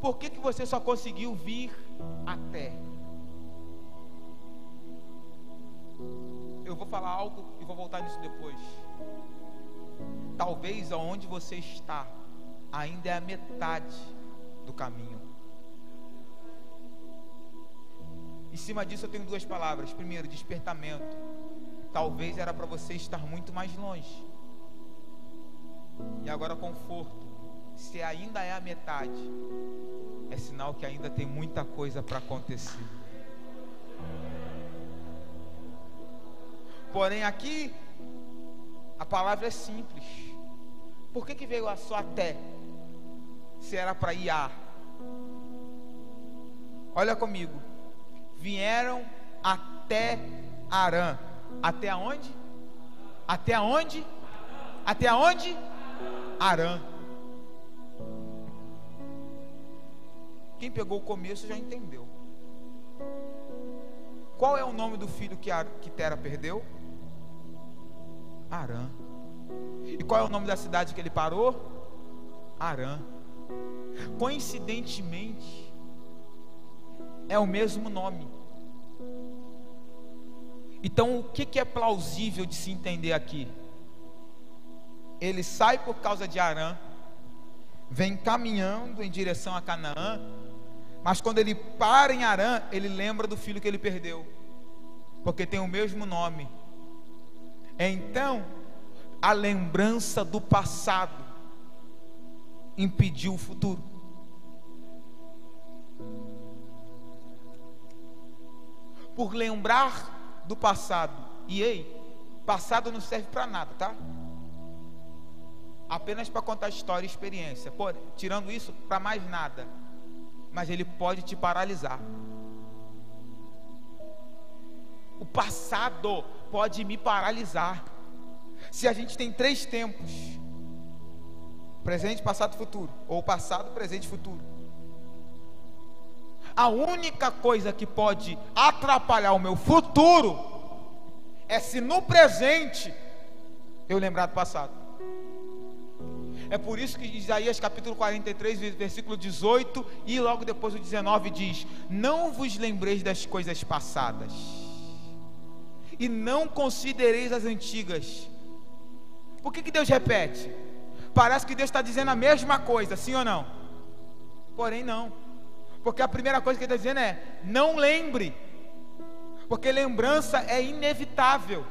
por que você só conseguiu vir até? Eu vou falar algo e vou voltar nisso depois. Talvez aonde você está ainda é a metade do caminho. Em cima disso eu tenho duas palavras. Primeiro, despertamento. Talvez era para você estar muito mais longe. E agora, conforto. Se ainda é a metade, é sinal que ainda tem muita coisa para acontecer. Porém, aqui a palavra é simples. Por que veio só até? Se era para ir a. Olha comigo. Vieram até Harã. Até aonde? Até aonde? Até aonde? Harã. Quem pegou o começo já entendeu. Qual é o nome do filho que Tera perdeu? Harã. E qual é o nome da cidade que ele parou? Harã. Coincidentemente, é o mesmo nome. Então, o que é plausível de se entender aqui? Ele sai por causa de Harã, vem caminhando em direção a Canaã, mas quando ele para em Harã, ele lembra do filho que ele perdeu, porque tem o mesmo nome. Então, a lembrança do passado impediu o futuro. Por lembrar do passado. E passado não serve para nada, tá? Apenas para contar história e experiência. Pô, tirando isso, para mais nada. Mas ele pode te paralisar. O passado pode me paralisar. Se a gente tem 3 tempos: presente, passado e futuro, ou passado, presente e futuro, a única coisa que pode atrapalhar o meu futuro é se no presente eu lembrar do passado. É por isso que Isaías capítulo 43, versículo 18 e logo depois o 19 diz: não vos lembreis das coisas passadas e não considereis as antigas. Por que Deus repete? Parece que Deus está dizendo a mesma coisa, sim ou não? Porém não, porque a primeira coisa que ele está dizendo é: não lembre, porque lembrança é inevitável.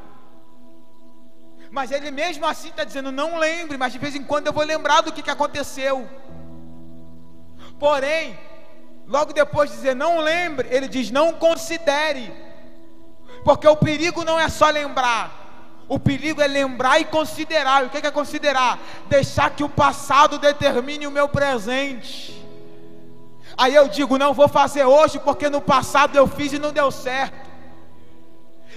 Mas ele mesmo assim está dizendo: não lembre, mas de vez em quando eu vou lembrar do que aconteceu. Porém, logo depois de dizer não lembre, ele diz: não considere, porque o perigo não é só lembrar, O perigo é lembrar e considerar. E o que é considerar? Deixar que o passado determine o meu presente. Aí eu digo, não vou fazer hoje porque no passado eu fiz e não deu certo.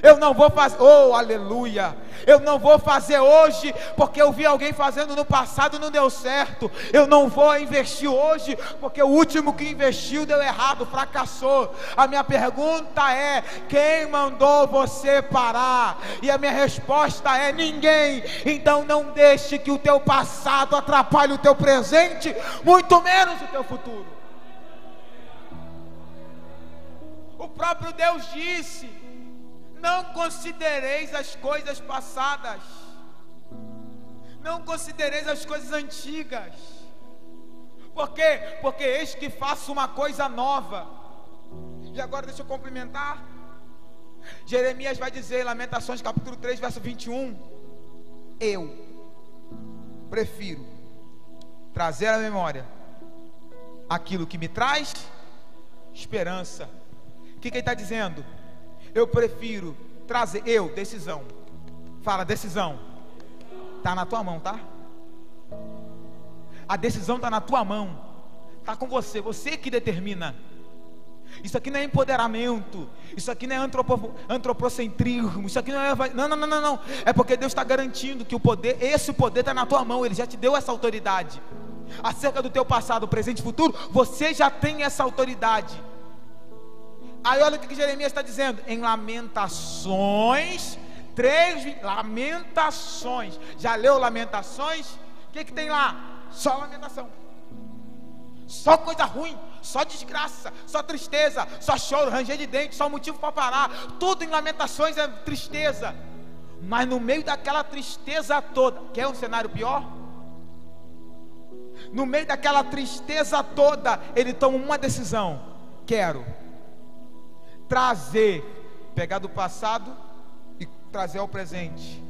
Eu não vou fazer, oh aleluia, eu não vou fazer hoje porque eu vi alguém fazendo no passado e não deu certo. Eu não vou investir hoje porque o último que investiu deu errado, fracassou. A minha pergunta é: quem mandou você parar? E a minha resposta é: ninguém. Então não deixe que o teu passado atrapalhe o teu presente, muito menos o teu futuro. O próprio Deus disse: não considereis as coisas passadas, não considereis as coisas antigas. Por quê? Porque eis que faço uma coisa nova. E agora deixa eu complementar. Jeremias vai dizer em Lamentações capítulo 3 verso 21: eu prefiro trazer à memória aquilo que me traz esperança. O que ele está dizendo? Eu prefiro trazer, decisão. Fala, decisão. Está na tua mão, tá? A decisão está na tua mão. Está com você, você que determina. Isso aqui não é empoderamento. Isso aqui não é antropocentrismo. Isso aqui não é... Não. É porque Deus está garantindo que o poder, esse poder está na tua mão. Ele já te deu essa autoridade. Acerca do teu passado, presente e futuro, você já tem essa autoridade. Aí olha o que Jeremias está dizendo em Lamentações 3, Lamentações. Já leu Lamentações? O que tem lá? Só lamentação, só coisa ruim, só desgraça, só tristeza, só choro, ranger de dente, só motivo para parar. Tudo em Lamentações é tristeza. Mas no meio daquela tristeza toda, quer um cenário pior? No meio daquela tristeza toda, ele toma uma decisão: quero trazer, pegar do passado e trazer ao presente,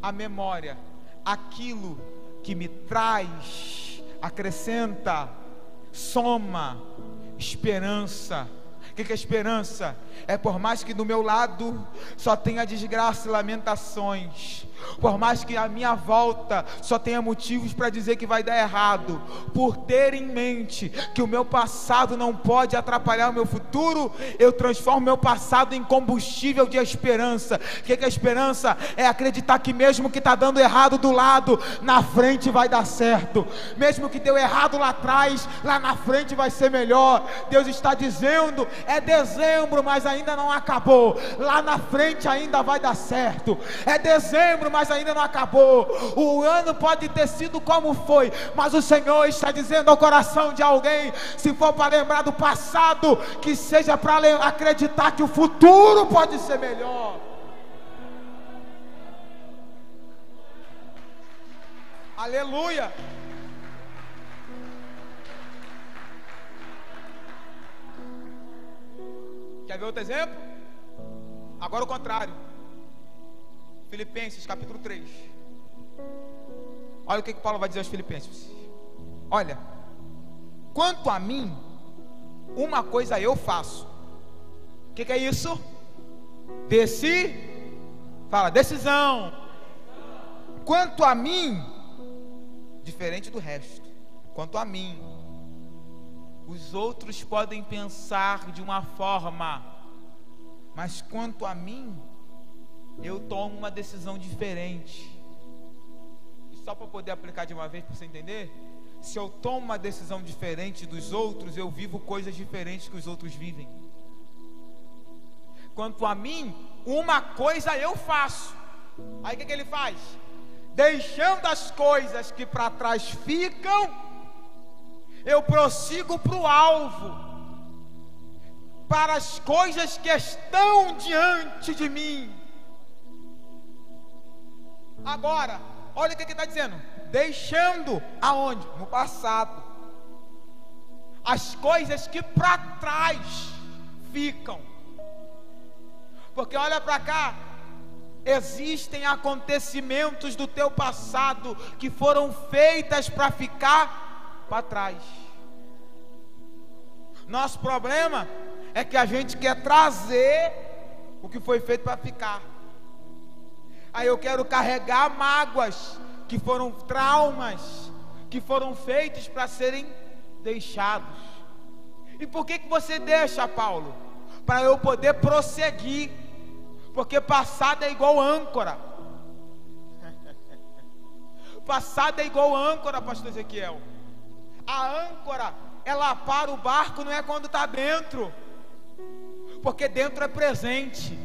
a memória, aquilo que me traz, acrescenta, soma, esperança. O que é esperança? É por mais que do meu lado só tenha desgraça e lamentações, por mais que a minha volta só tenha motivos para dizer que vai dar errado, por ter em mente que o meu passado não pode atrapalhar o meu futuro, eu transformo meu passado em combustível de esperança. O que é esperança? É acreditar que mesmo que está dando errado do lado, na frente vai dar certo. Mesmo que deu errado lá atrás, lá na frente vai ser melhor. Deus está dizendo: é dezembro, mas ainda não acabou. Lá na frente ainda vai dar certo. É dezembro, mas ainda não acabou. O ano pode ter sido como foi, mas o Senhor está dizendo ao coração de alguém: se for para lembrar do passado, que seja para acreditar que o futuro pode ser melhor. Aleluia. Quer ver outro exemplo? Agora o contrário. Filipenses capítulo 3. Olha o que Paulo vai dizer aos Filipenses. Olha, quanto a mim, uma coisa eu faço. O que é isso? Fala, decisão. Quanto a mim, diferente do resto. Quanto a mim, os outros podem pensar de uma forma, mas quanto a mim, eu tomo uma decisão diferente. E só para poder aplicar de uma vez, para você entender, se eu tomo uma decisão diferente dos outros, eu vivo coisas diferentes que os outros vivem. Quanto a mim, uma coisa eu faço. Aí o que ele faz? Deixando as coisas que para trás ficam, eu prossigo para o alvo, para as coisas que estão diante de mim. Agora, olha o que ele está dizendo: deixando aonde? No passado, as coisas que para trás ficam. Porque olha para cá, existem acontecimentos do teu passado que foram feitas para ficar para trás. Nosso problema é que a gente quer trazer o que foi feito para ficar. Aí eu quero carregar mágoas, que foram traumas, que foram feitos para serem deixados. E por que você deixa, Paulo? Para eu poder prosseguir, porque passado é igual âncora. Passado é igual âncora, pastor Ezequiel. A âncora, ela para o barco, não é quando está dentro, porque dentro é presente.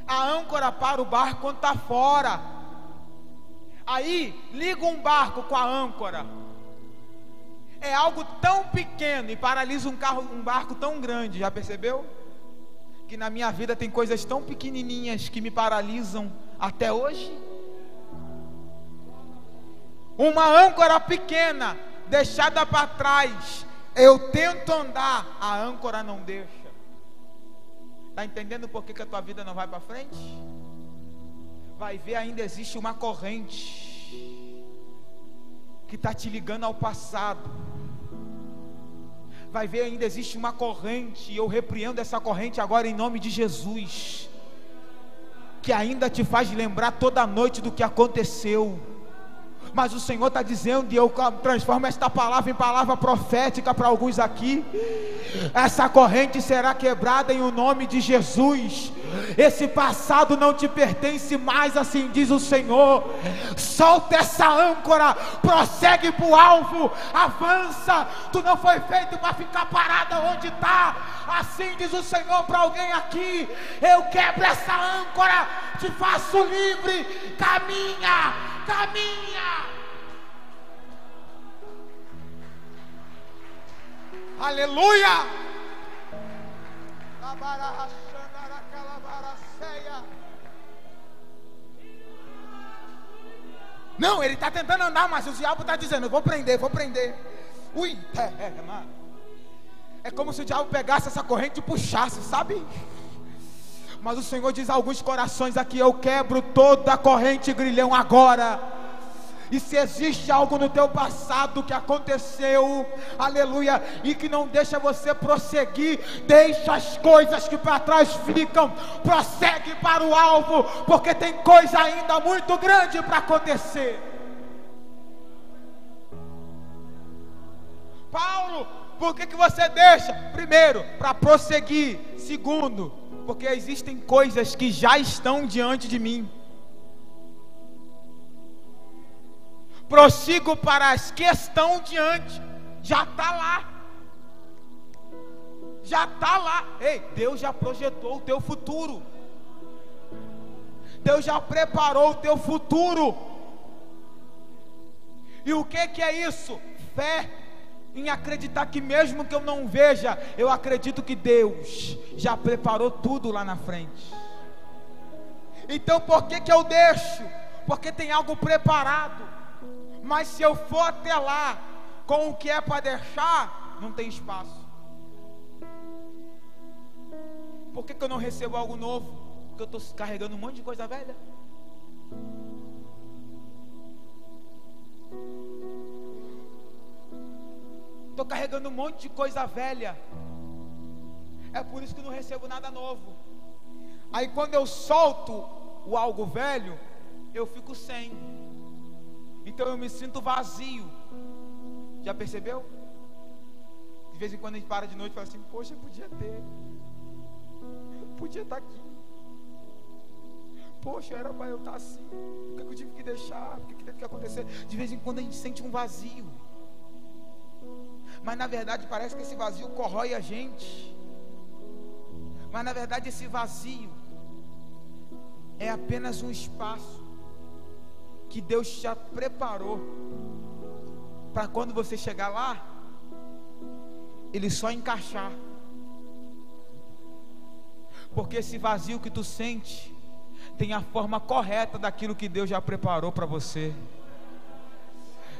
A âncora para o barco quando está fora. Aí, liga um barco com a âncora. É algo tão pequeno e paralisa um barco tão grande. Já percebeu? Que na minha vida tem coisas tão pequenininhas que me paralisam até hoje. Uma âncora pequena, deixada para trás, eu tento andar, a âncora não deixa. Está entendendo por que a tua vida não vai para frente? Vai ver, ainda existe uma corrente que está te ligando ao passado. Vai ver, ainda existe uma corrente, e eu repreendo essa corrente agora em nome de Jesus, que ainda te faz lembrar toda noite do que aconteceu. Mas o Senhor está dizendo, e eu transformo esta palavra em palavra profética para alguns aqui: essa corrente será quebrada em o nome de Jesus. Esse passado não te pertence mais, assim diz o Senhor. Solta essa âncora, prossegue para o alvo, avança. Tu não foi feito para ficar parada onde está. Assim diz o Senhor para alguém aqui: eu quebro essa âncora, te faço livre, caminha. Aleluia. Não, ele está tentando andar, mas o diabo está dizendo: eu vou prender. Ui, é como se o diabo pegasse essa corrente e puxasse, sabe? Mas o Senhor diz a alguns corações aqui: eu quebro toda a corrente, grilhão, agora. E se existe algo no teu passado que aconteceu, aleluia, e que não deixa você prosseguir, deixa as coisas que para trás ficam, prossegue para o alvo, porque tem coisa ainda muito grande para acontecer. Paulo, por que você deixa? Primeiro, para prosseguir. Segundo, porque existem coisas que já estão diante de mim. Prossigo para as que estão diante. Já está lá. Já está lá. Ei, Deus já projetou o teu futuro. Deus já preparou o teu futuro. E o que é isso? Fé. Em acreditar que mesmo que eu não veja, eu acredito que Deus já preparou tudo lá na frente. Então por que eu deixo? Porque tem algo preparado. Mas se eu for até lá com o que é para deixar, não tem espaço. Por que eu não recebo algo novo? Porque eu estou carregando um monte de coisa velha. Estou carregando um monte de coisa velha. É por isso que não recebo nada novo. Aí quando eu solto o algo velho, eu fico sem. Então eu me sinto vazio. Já percebeu? De vez em quando a gente para de noite e fala assim: poxa, podia estar aqui. Poxa, era para eu estar assim. Por que eu tive que deixar? Por que teve que acontecer? De vez em quando a gente sente um vazio. Mas na verdade parece que esse vazio corrói a gente. Mas na verdade esse vazio é apenas um espaço que Deus já preparou para quando você chegar lá, Ele só encaixar. Porque esse vazio que tu sente tem a forma correta daquilo que Deus já preparou para você.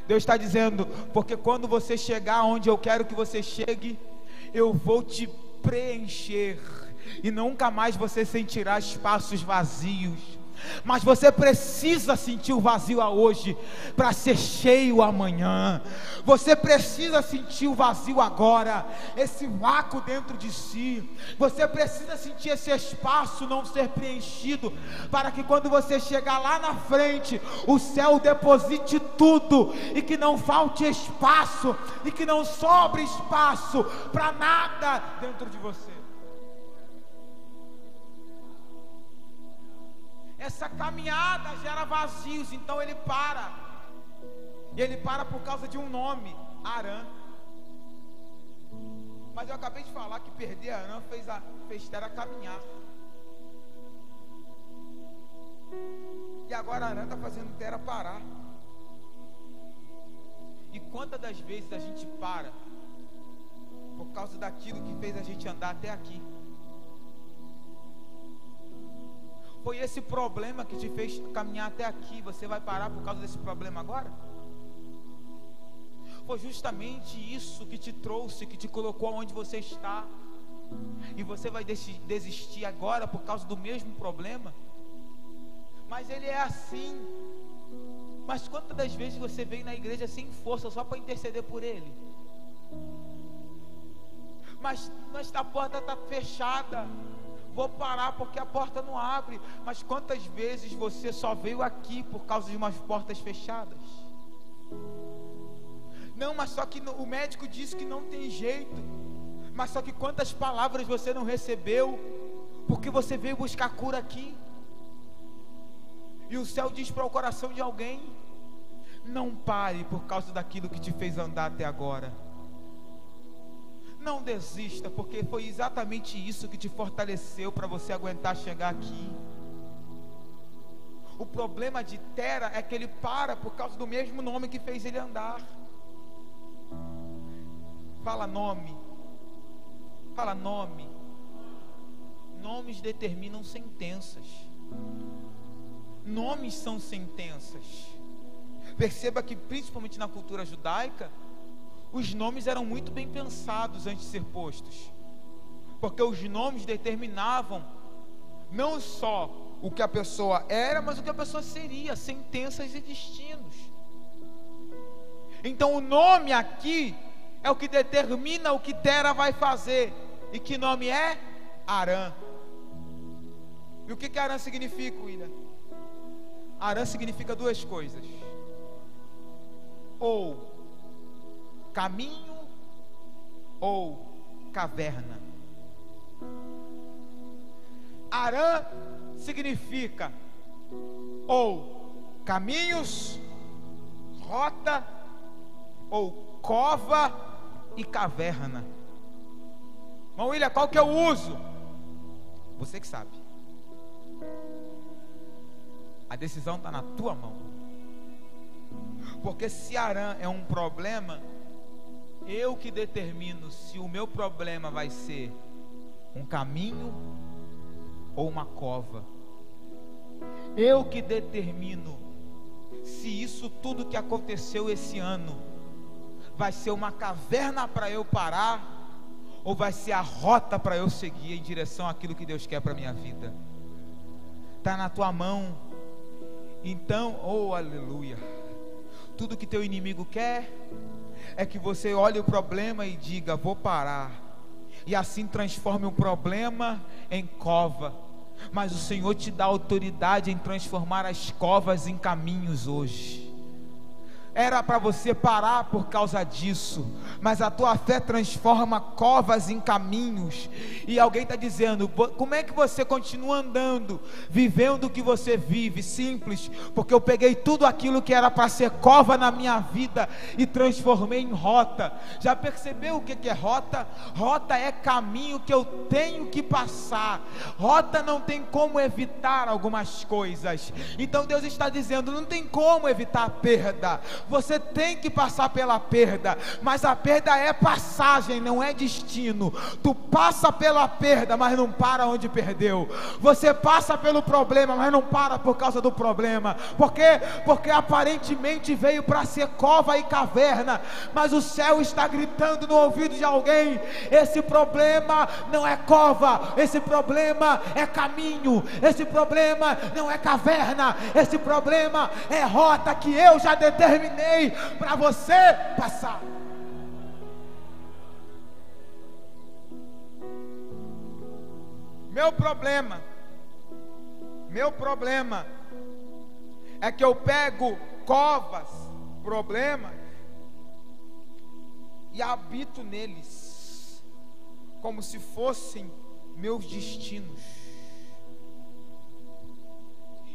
Deus está dizendo: porque quando você chegar onde eu quero que você chegue, eu vou te preencher, e nunca mais você sentirá espaços vazios. mas você precisa sentir o vazio hoje para ser cheio amanhã. Você precisa sentir o vazio agora, esse vácuo dentro de si. Você precisa sentir esse espaço não ser preenchido, para que quando você chegar lá na frente, o céu deposite tudo, e que não falte espaço, e que não sobre espaço para nada dentro de você. Essa caminhada gera vazios, então ele para. E ele para por causa de um nome, Arã. Mas eu acabei de falar que perder Arã fez Tera caminhar. E agora Arã está fazendo Tera parar. E quantas das vezes a gente para por causa daquilo que fez a gente andar até aqui? Foi esse problema que te fez caminhar até aqui. Você vai parar por causa desse problema agora? Foi justamente isso que te trouxe, que te colocou onde você está. E você vai desistir agora por causa do mesmo problema? Mas ele é assim. Mas quantas das vezes você veio na igreja sem força, só para interceder por ele? Mas a porta está fechada. Vou parar porque a porta não abre. Mas quantas vezes você só veio aqui por causa de umas portas fechadas? Não, mas só que o médico disse que não tem jeito. Mas só que quantas palavras você não recebeu porque você veio buscar cura aqui? E o céu diz para o coração de alguém: não pare por causa daquilo que te fez andar até agora. Não desista, porque foi exatamente isso que te fortaleceu para você aguentar chegar aqui. O problema de Tera é que ele para por causa do mesmo nome que fez ele andar. Fala nome. Fala nome. Nomes determinam sentenças. Nomes são sentenças. Perceba que principalmente na cultura judaica, os nomes eram muito bem pensados antes de ser postos, porque os nomes determinavam não só o que a pessoa era, mas o que a pessoa seria, sentenças e destinos. Então o nome aqui é o que determina o que Tera vai fazer. E que nome é? Arã. E o que Arã significa, William? Arã significa duas coisas: ou caminho ou caverna. Arã significa ou caminhos, rota, ou cova e caverna. Irmão William, qual que é o uso? Você que sabe. A decisão está na tua mão. Porque se Arã é um problema, eu que determino se o meu problema vai ser um caminho ou uma cova. Eu que determino se isso tudo que aconteceu esse ano vai ser uma caverna para eu parar, ou vai ser a rota para eu seguir em direção àquilo que Deus quer para a minha vida. Está na tua mão. Então, oh aleluia, tudo que teu inimigo quer é que você olhe o problema e diga: vou parar, e assim transforme o problema em cova. Mas o Senhor te dá autoridade em transformar as covas em caminhos hoje. Era para você parar por causa disso, mas a tua fé transforma covas em caminhos. E alguém está dizendo: como é que você continua andando, vivendo o que você vive? Simples, porque eu peguei tudo aquilo que era para ser cova na minha vida e transformei em rota. Já percebeu o que é rota? Rota é caminho que eu tenho que passar. Rota não tem como evitar algumas coisas. Então Deus está dizendo: não tem como evitar a perda. você tem que passar pela perda, mas a perda é passagem, não é destino. Tu passa pela perda, mas não para onde perdeu. Você passa pelo problema, mas não para por causa do problema. Por quê? Porque aparentemente veio para ser cova e caverna, mas o céu está gritando no ouvido de alguém: esse problema não é cova, esse problema é caminho, esse problema não é caverna, esse problema é rota que eu já determinei para você passar. Meu problema é que eu pego covas, problemas, e habito neles como se fossem meus destinos,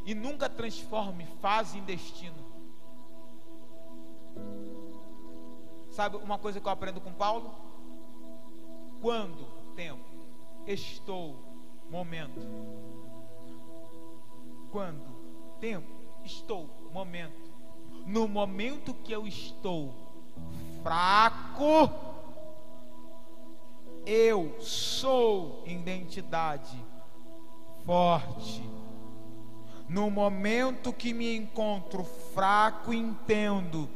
e nunca transforme fase em destino. Sabe uma coisa que eu aprendo com Paulo? Quando, tempo, estou, momento. Quando, tempo, estou, momento. No momento que eu estou fraco, eu sou identidade forte. No momento que me encontro fraco, entendo,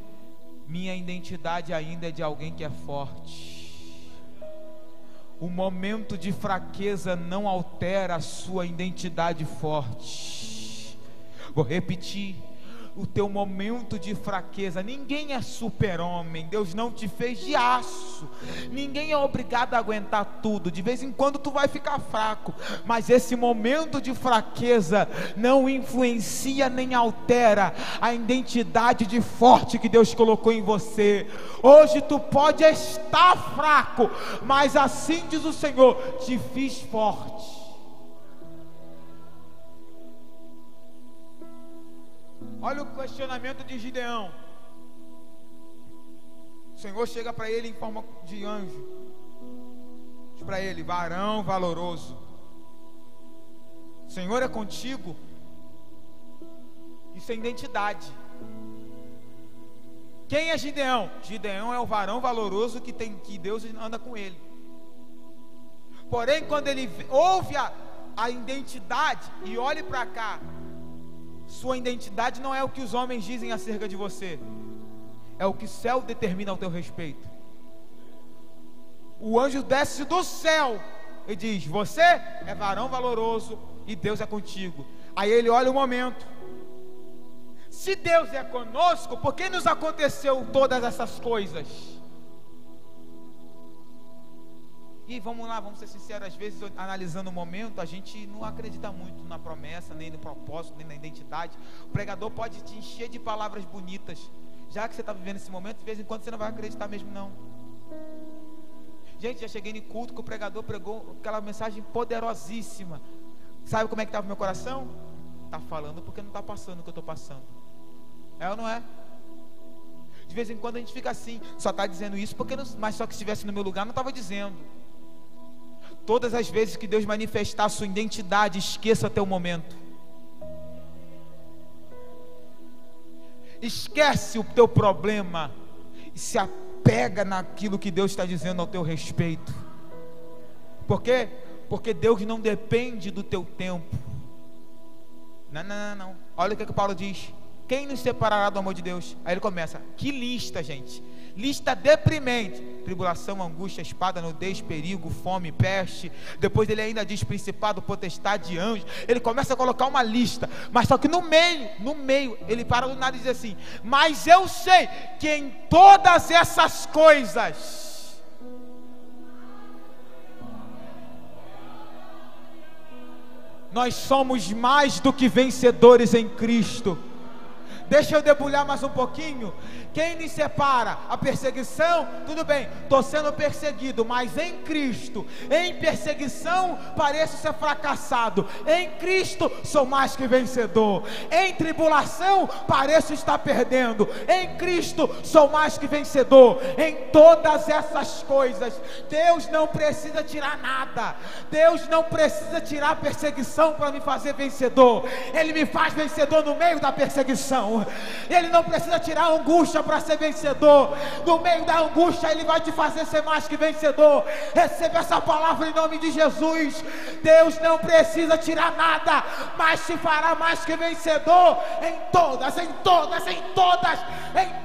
minha identidade ainda é de alguém que é forte. O momento de fraqueza não altera a sua identidade forte. Vou repetir: o teu momento de fraqueza, ninguém é super-homem, Deus não te fez de aço, ninguém é obrigado a aguentar tudo, de vez em quando tu vai ficar fraco, mas esse momento de fraqueza não influencia nem altera a identidade de forte que Deus colocou em você. Hoje tu pode estar fraco, mas assim diz o Senhor: te fiz forte. Olha o questionamento de Gideão. O Senhor chega para ele em forma de anjo, diz para ele: varão valoroso, o Senhor é contigo. Isso é identidade. Quem é Gideão? Gideão é o varão valoroso que Deus anda com ele. Porém, quando ele ouve a identidade, e olhe para cá, sua identidade não é o que os homens dizem acerca de você, é o que o céu determina ao teu respeito. O anjo desce do céu e diz: você é varão valoroso e Deus é contigo. Aí ele olha o momento: se Deus é conosco, por que nos aconteceu todas essas coisas? E vamos lá, vamos ser sinceros, às vezes analisando o momento, a gente não acredita muito na promessa, nem no propósito, nem na identidade. O pregador pode te encher de palavras bonitas, já que você está vivendo esse momento, de vez em quando você não vai acreditar mesmo não. Gente, já cheguei no culto que o pregador pregou aquela mensagem poderosíssima. Sabe como é que estava o meu coração? Está falando porque não está passando o que eu estou passando. É ou não é? De vez em quando a gente fica assim, só está dizendo isso porque não, mas só que se estivesse no meu lugar não estava dizendo. Todas as vezes que Deus manifestar a sua identidade, esqueça teu momento. Esquece o teu problema e se apega naquilo que Deus está dizendo ao teu respeito. Por quê? Porque Deus não depende do teu tempo. Não. Olha o que Paulo diz: quem nos separará do amor de Deus? Aí ele começa, que lista, gente, lista deprimente: tribulação, angústia, espada, nudez, perigo, fome, peste. Depois ele ainda diz principado, potestade, anjo. Ele começa a colocar uma lista, mas só que no meio, ele para do nada e diz assim: mas eu sei que em todas essas coisas nós somos mais do que vencedores em Cristo. Deixa eu debulhar mais um pouquinho. Quem me separa? A perseguição? Tudo bem, estou sendo perseguido, mas em Cristo, em perseguição pareço ser fracassado, em Cristo sou mais que vencedor. Em tribulação pareço estar perdendo, em Cristo sou mais que vencedor. Em todas essas coisas Deus não precisa tirar nada. Deus não precisa tirar a perseguição para me fazer vencedor. Ele me faz vencedor no meio da perseguição. coração. Ele não precisa tirar a angústia para ser vencedor. No meio da angústia Ele vai te fazer ser mais que vencedor. Receba essa palavra em nome de Jesus. Deus não precisa tirar nada, mas te fará mais que vencedor em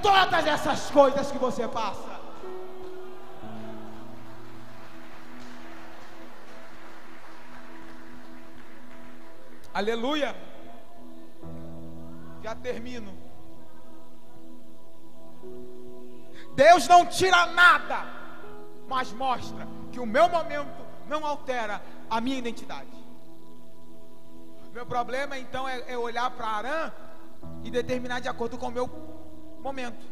todas essas coisas que você passa. Aleluia. Já termino. Deus não tira nada, mas mostra que o meu momento não altera a minha identidade. Meu problema então é olhar para Arã e determinar de acordo com o meu momento.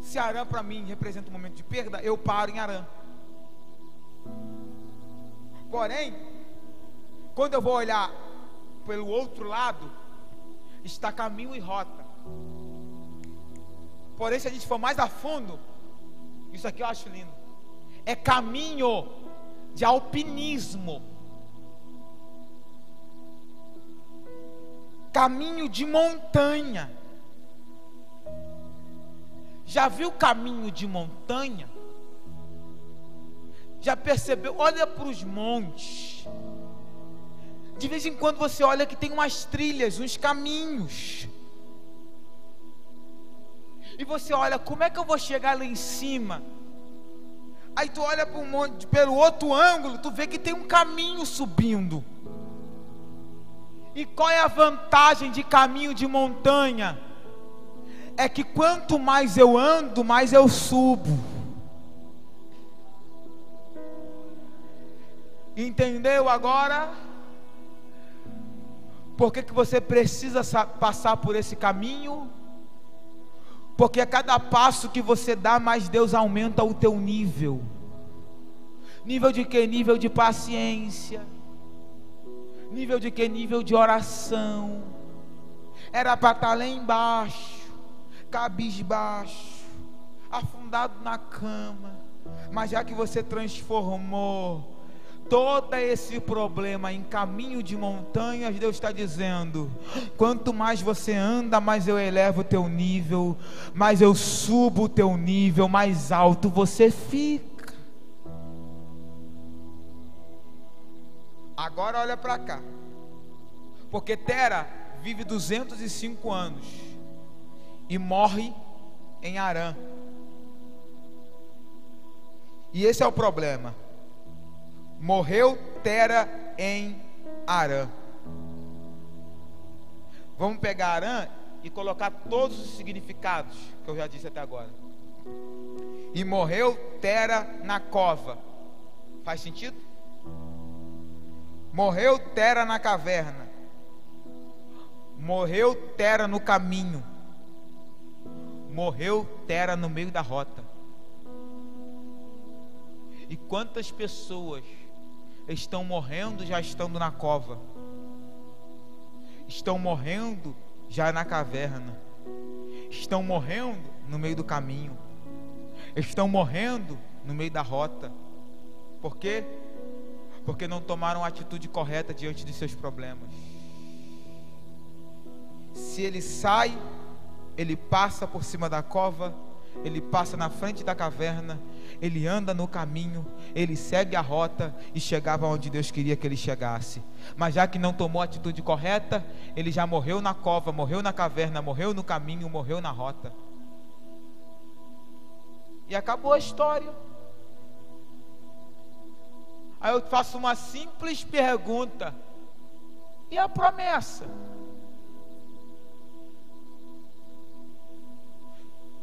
Se Arã para mim representa um momento de perda, eu paro em Arã. Porém, quando eu vou olhar pelo outro lado, está caminho e rota. Porém, se a gente for mais a fundo, isso aqui eu acho lindo, é caminho de alpinismo, caminho de montanha. Já viu caminho de montanha? Já percebeu? Olha para os montes. De vez em quando você olha que tem umas trilhas, uns caminhos. E você olha, como é que eu vou chegar lá em cima? Aí tu olha para um monte, pelo outro ângulo, tu vê que tem um caminho subindo. E qual é a vantagem de caminho de montanha? É que quanto mais eu ando, mais eu subo. Entendeu agora? Por que você precisa passar por esse caminho? Porque a cada passo que você dá, mais Deus aumenta o teu nível. Nível de quê? Nível de paciência. Nível de quê? Nível de oração. Era para estar lá embaixo, cabisbaixo, afundado na cama. Mas já que você transformou todo esse problema em caminho de montanhas, Deus está dizendo: quanto mais você anda, mais eu elevo o teu nível, mais eu subo o teu nível, mais alto você fica. Agora olha para cá, porque Tera vive 205 anos e morre em Harã. E esse é o problema. Morreu Tera em Harã. Vamos pegar Harã e colocar todos os significados que eu já disse até agora. E morreu Tera na cova. Faz sentido? Morreu Tera na caverna. Morreu Tera no caminho. Morreu Tera no meio da rota. E quantas pessoas estão morrendo já estando na cova, estão morrendo já na caverna, estão morrendo no meio do caminho, estão morrendo no meio da rota. Por quê? Porque não tomaram a atitude correta diante de seus problemas. Se ele sai, ele passa por cima da cova, ele passa na frente da caverna, ele anda no caminho, ele segue a rota e chegava onde Deus queria que ele chegasse. Mas já que não tomou a atitude correta, ele já morreu na cova, morreu na caverna, morreu no caminho, morreu na rota. E acabou a história. Aí eu faço uma simples pergunta: e a promessa?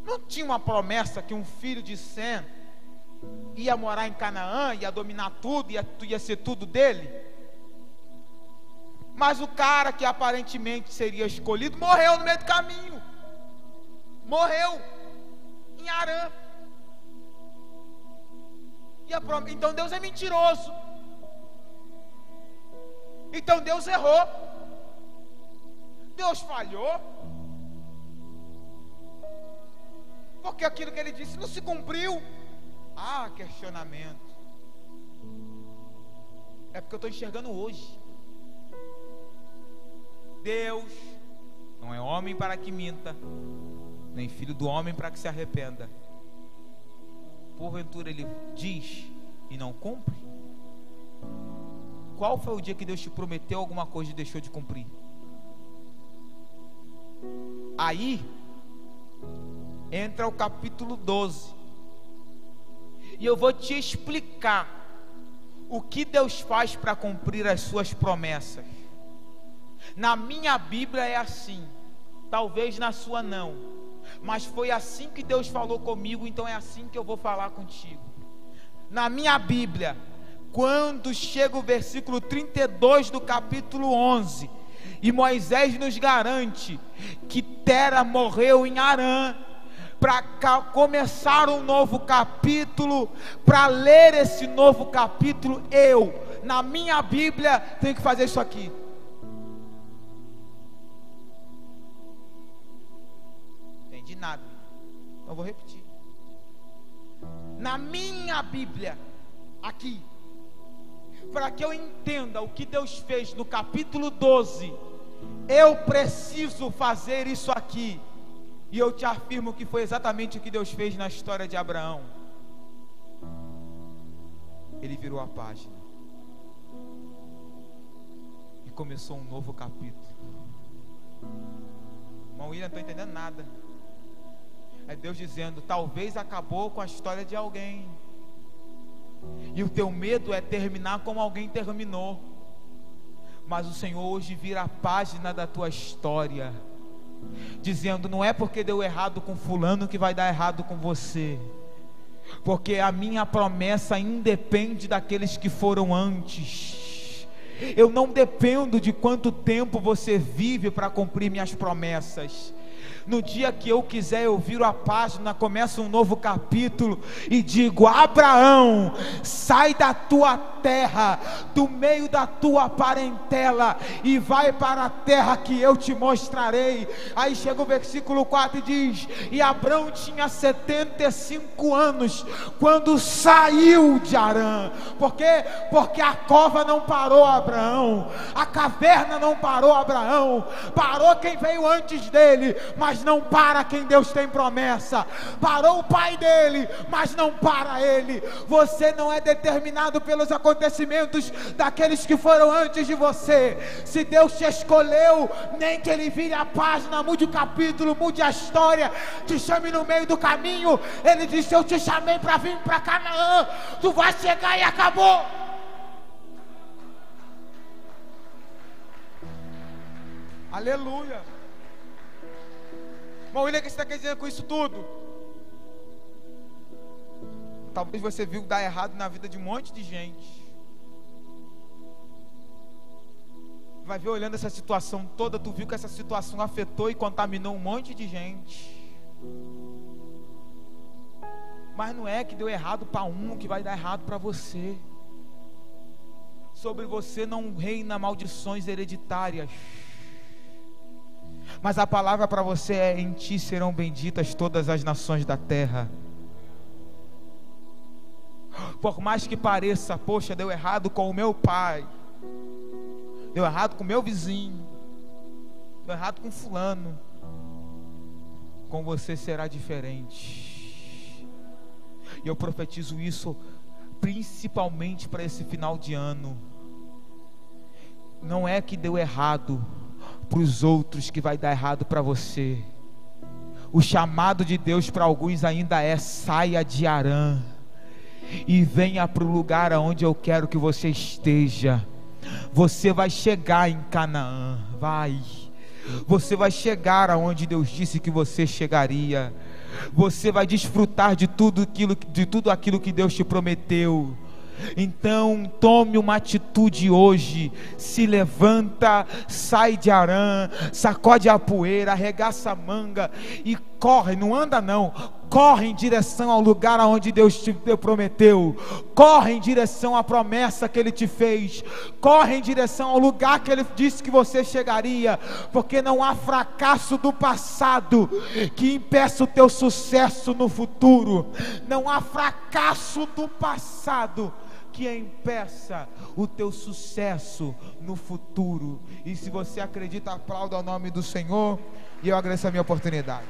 Não tinha uma promessa que um filho de Sem ia morar em Canaã, ia dominar tudo, ia ser tudo dele? Mas o cara que aparentemente seria escolhido morreu no meio do caminho. Morreu em Harã. Então Deus é mentiroso. Então Deus errou. Deus falhou. Porque aquilo que ele disse não se cumpriu. Ah, questionamento. É porque eu estou enxergando hoje. Deus Não é homem para que minta, nem filho do homem para que se arrependa. Porventura ele diz e não cumpre? Qual foi o dia que Deus te prometeu alguma coisa e deixou de cumprir? Aí entra o capítulo 12, e eu vou te explicar o que Deus faz para cumprir as suas promessas. Na minha Bíblia é assim, talvez na sua não, mas foi assim que Deus falou comigo, então é assim que eu vou falar contigo. Na minha Bíblia, quando chega o versículo 32 do capítulo 11, e Moisés nos garante que Tera morreu em Harã, para começar um novo capítulo, para ler esse novo capítulo, eu, na minha Bíblia, tenho que fazer isso aqui. Entendi nada, então vou repetir. Na minha Bíblia, aqui, para que eu entenda o que Deus fez no capítulo 12, eu preciso fazer isso aqui. E eu te afirmo que foi exatamente o que Deus fez na história de Abraão. Ele virou a página e começou um novo capítulo. Irmão William, não estou entendendo nada. É Deus dizendo: talvez acabou com a história de alguém, e o teu medo é terminar como alguém terminou. Mas o Senhor hoje vira a página da tua história, dizendo: não é porque deu errado com fulano que vai dar errado com você, porque a minha promessa independe daqueles que foram antes. Eu não dependo de quanto tempo você vive para cumprir minhas promessas. No dia que eu quiser, eu viro a página, começo um novo capítulo e digo: Abraão, sai da tua terra, do meio da tua parentela, e vai para a terra que eu te mostrarei. Aí chega o versículo 4 e diz: e Abraão tinha 75 anos quando saiu de Harã. Por quê? Porque a cova não parou Abraão, a caverna não parou Abraão, parou quem veio antes dele, mas não para quem Deus tem promessa. Parou o pai dele, mas não para ele. Você não é determinado pelos acontecimentos daqueles que foram antes de você. Se Deus te escolheu, nem que ele vire a página, mude o capítulo, mude a história, te chame no meio do caminho. Ele disse: eu te chamei para vir para Canaã, tu vai chegar e acabou. Aleluia. Irmão William, o que você está querendo dizer com isso tudo? Talvez você viu dar errado na vida de um monte de gente. Vai ver, olhando essa situação toda, tu viu que essa situação afetou e contaminou um monte de gente. Mas não é que deu errado para um que vai dar errado para você. Sobre você não reina maldições hereditárias, mas a palavra para você é: em ti serão benditas todas as nações da terra. Por mais que pareça, poxa, deu errado com o meu pai, deu errado com o meu vizinho, deu errado com fulano, com você será diferente. E eu profetizo isso principalmente para esse final de ano. Não é que deu errado para os outros que vai dar errado para você. O chamado de Deus para alguns ainda é: saia de Harã e venha para o lugar aonde eu quero que você esteja. Você vai chegar em Canaã, você vai chegar aonde Deus disse que você chegaria. Você vai desfrutar de tudo aquilo que Deus te prometeu. Então tome uma atitude hoje. Se levanta, sai de Harã, sacode a poeira, arregaça a manga e corre. Não anda não, corre em direção ao lugar aonde Deus te prometeu. Corre em direção à promessa que Ele te fez. Corre em direção ao lugar que Ele disse que você chegaria. Porque não há fracasso do passado que impeça o teu sucesso no futuro. Não há fracasso do passado que impeça o teu sucesso no futuro. E se você acredita, aplauda o nome do Senhor. E eu agradeço a minha oportunidade.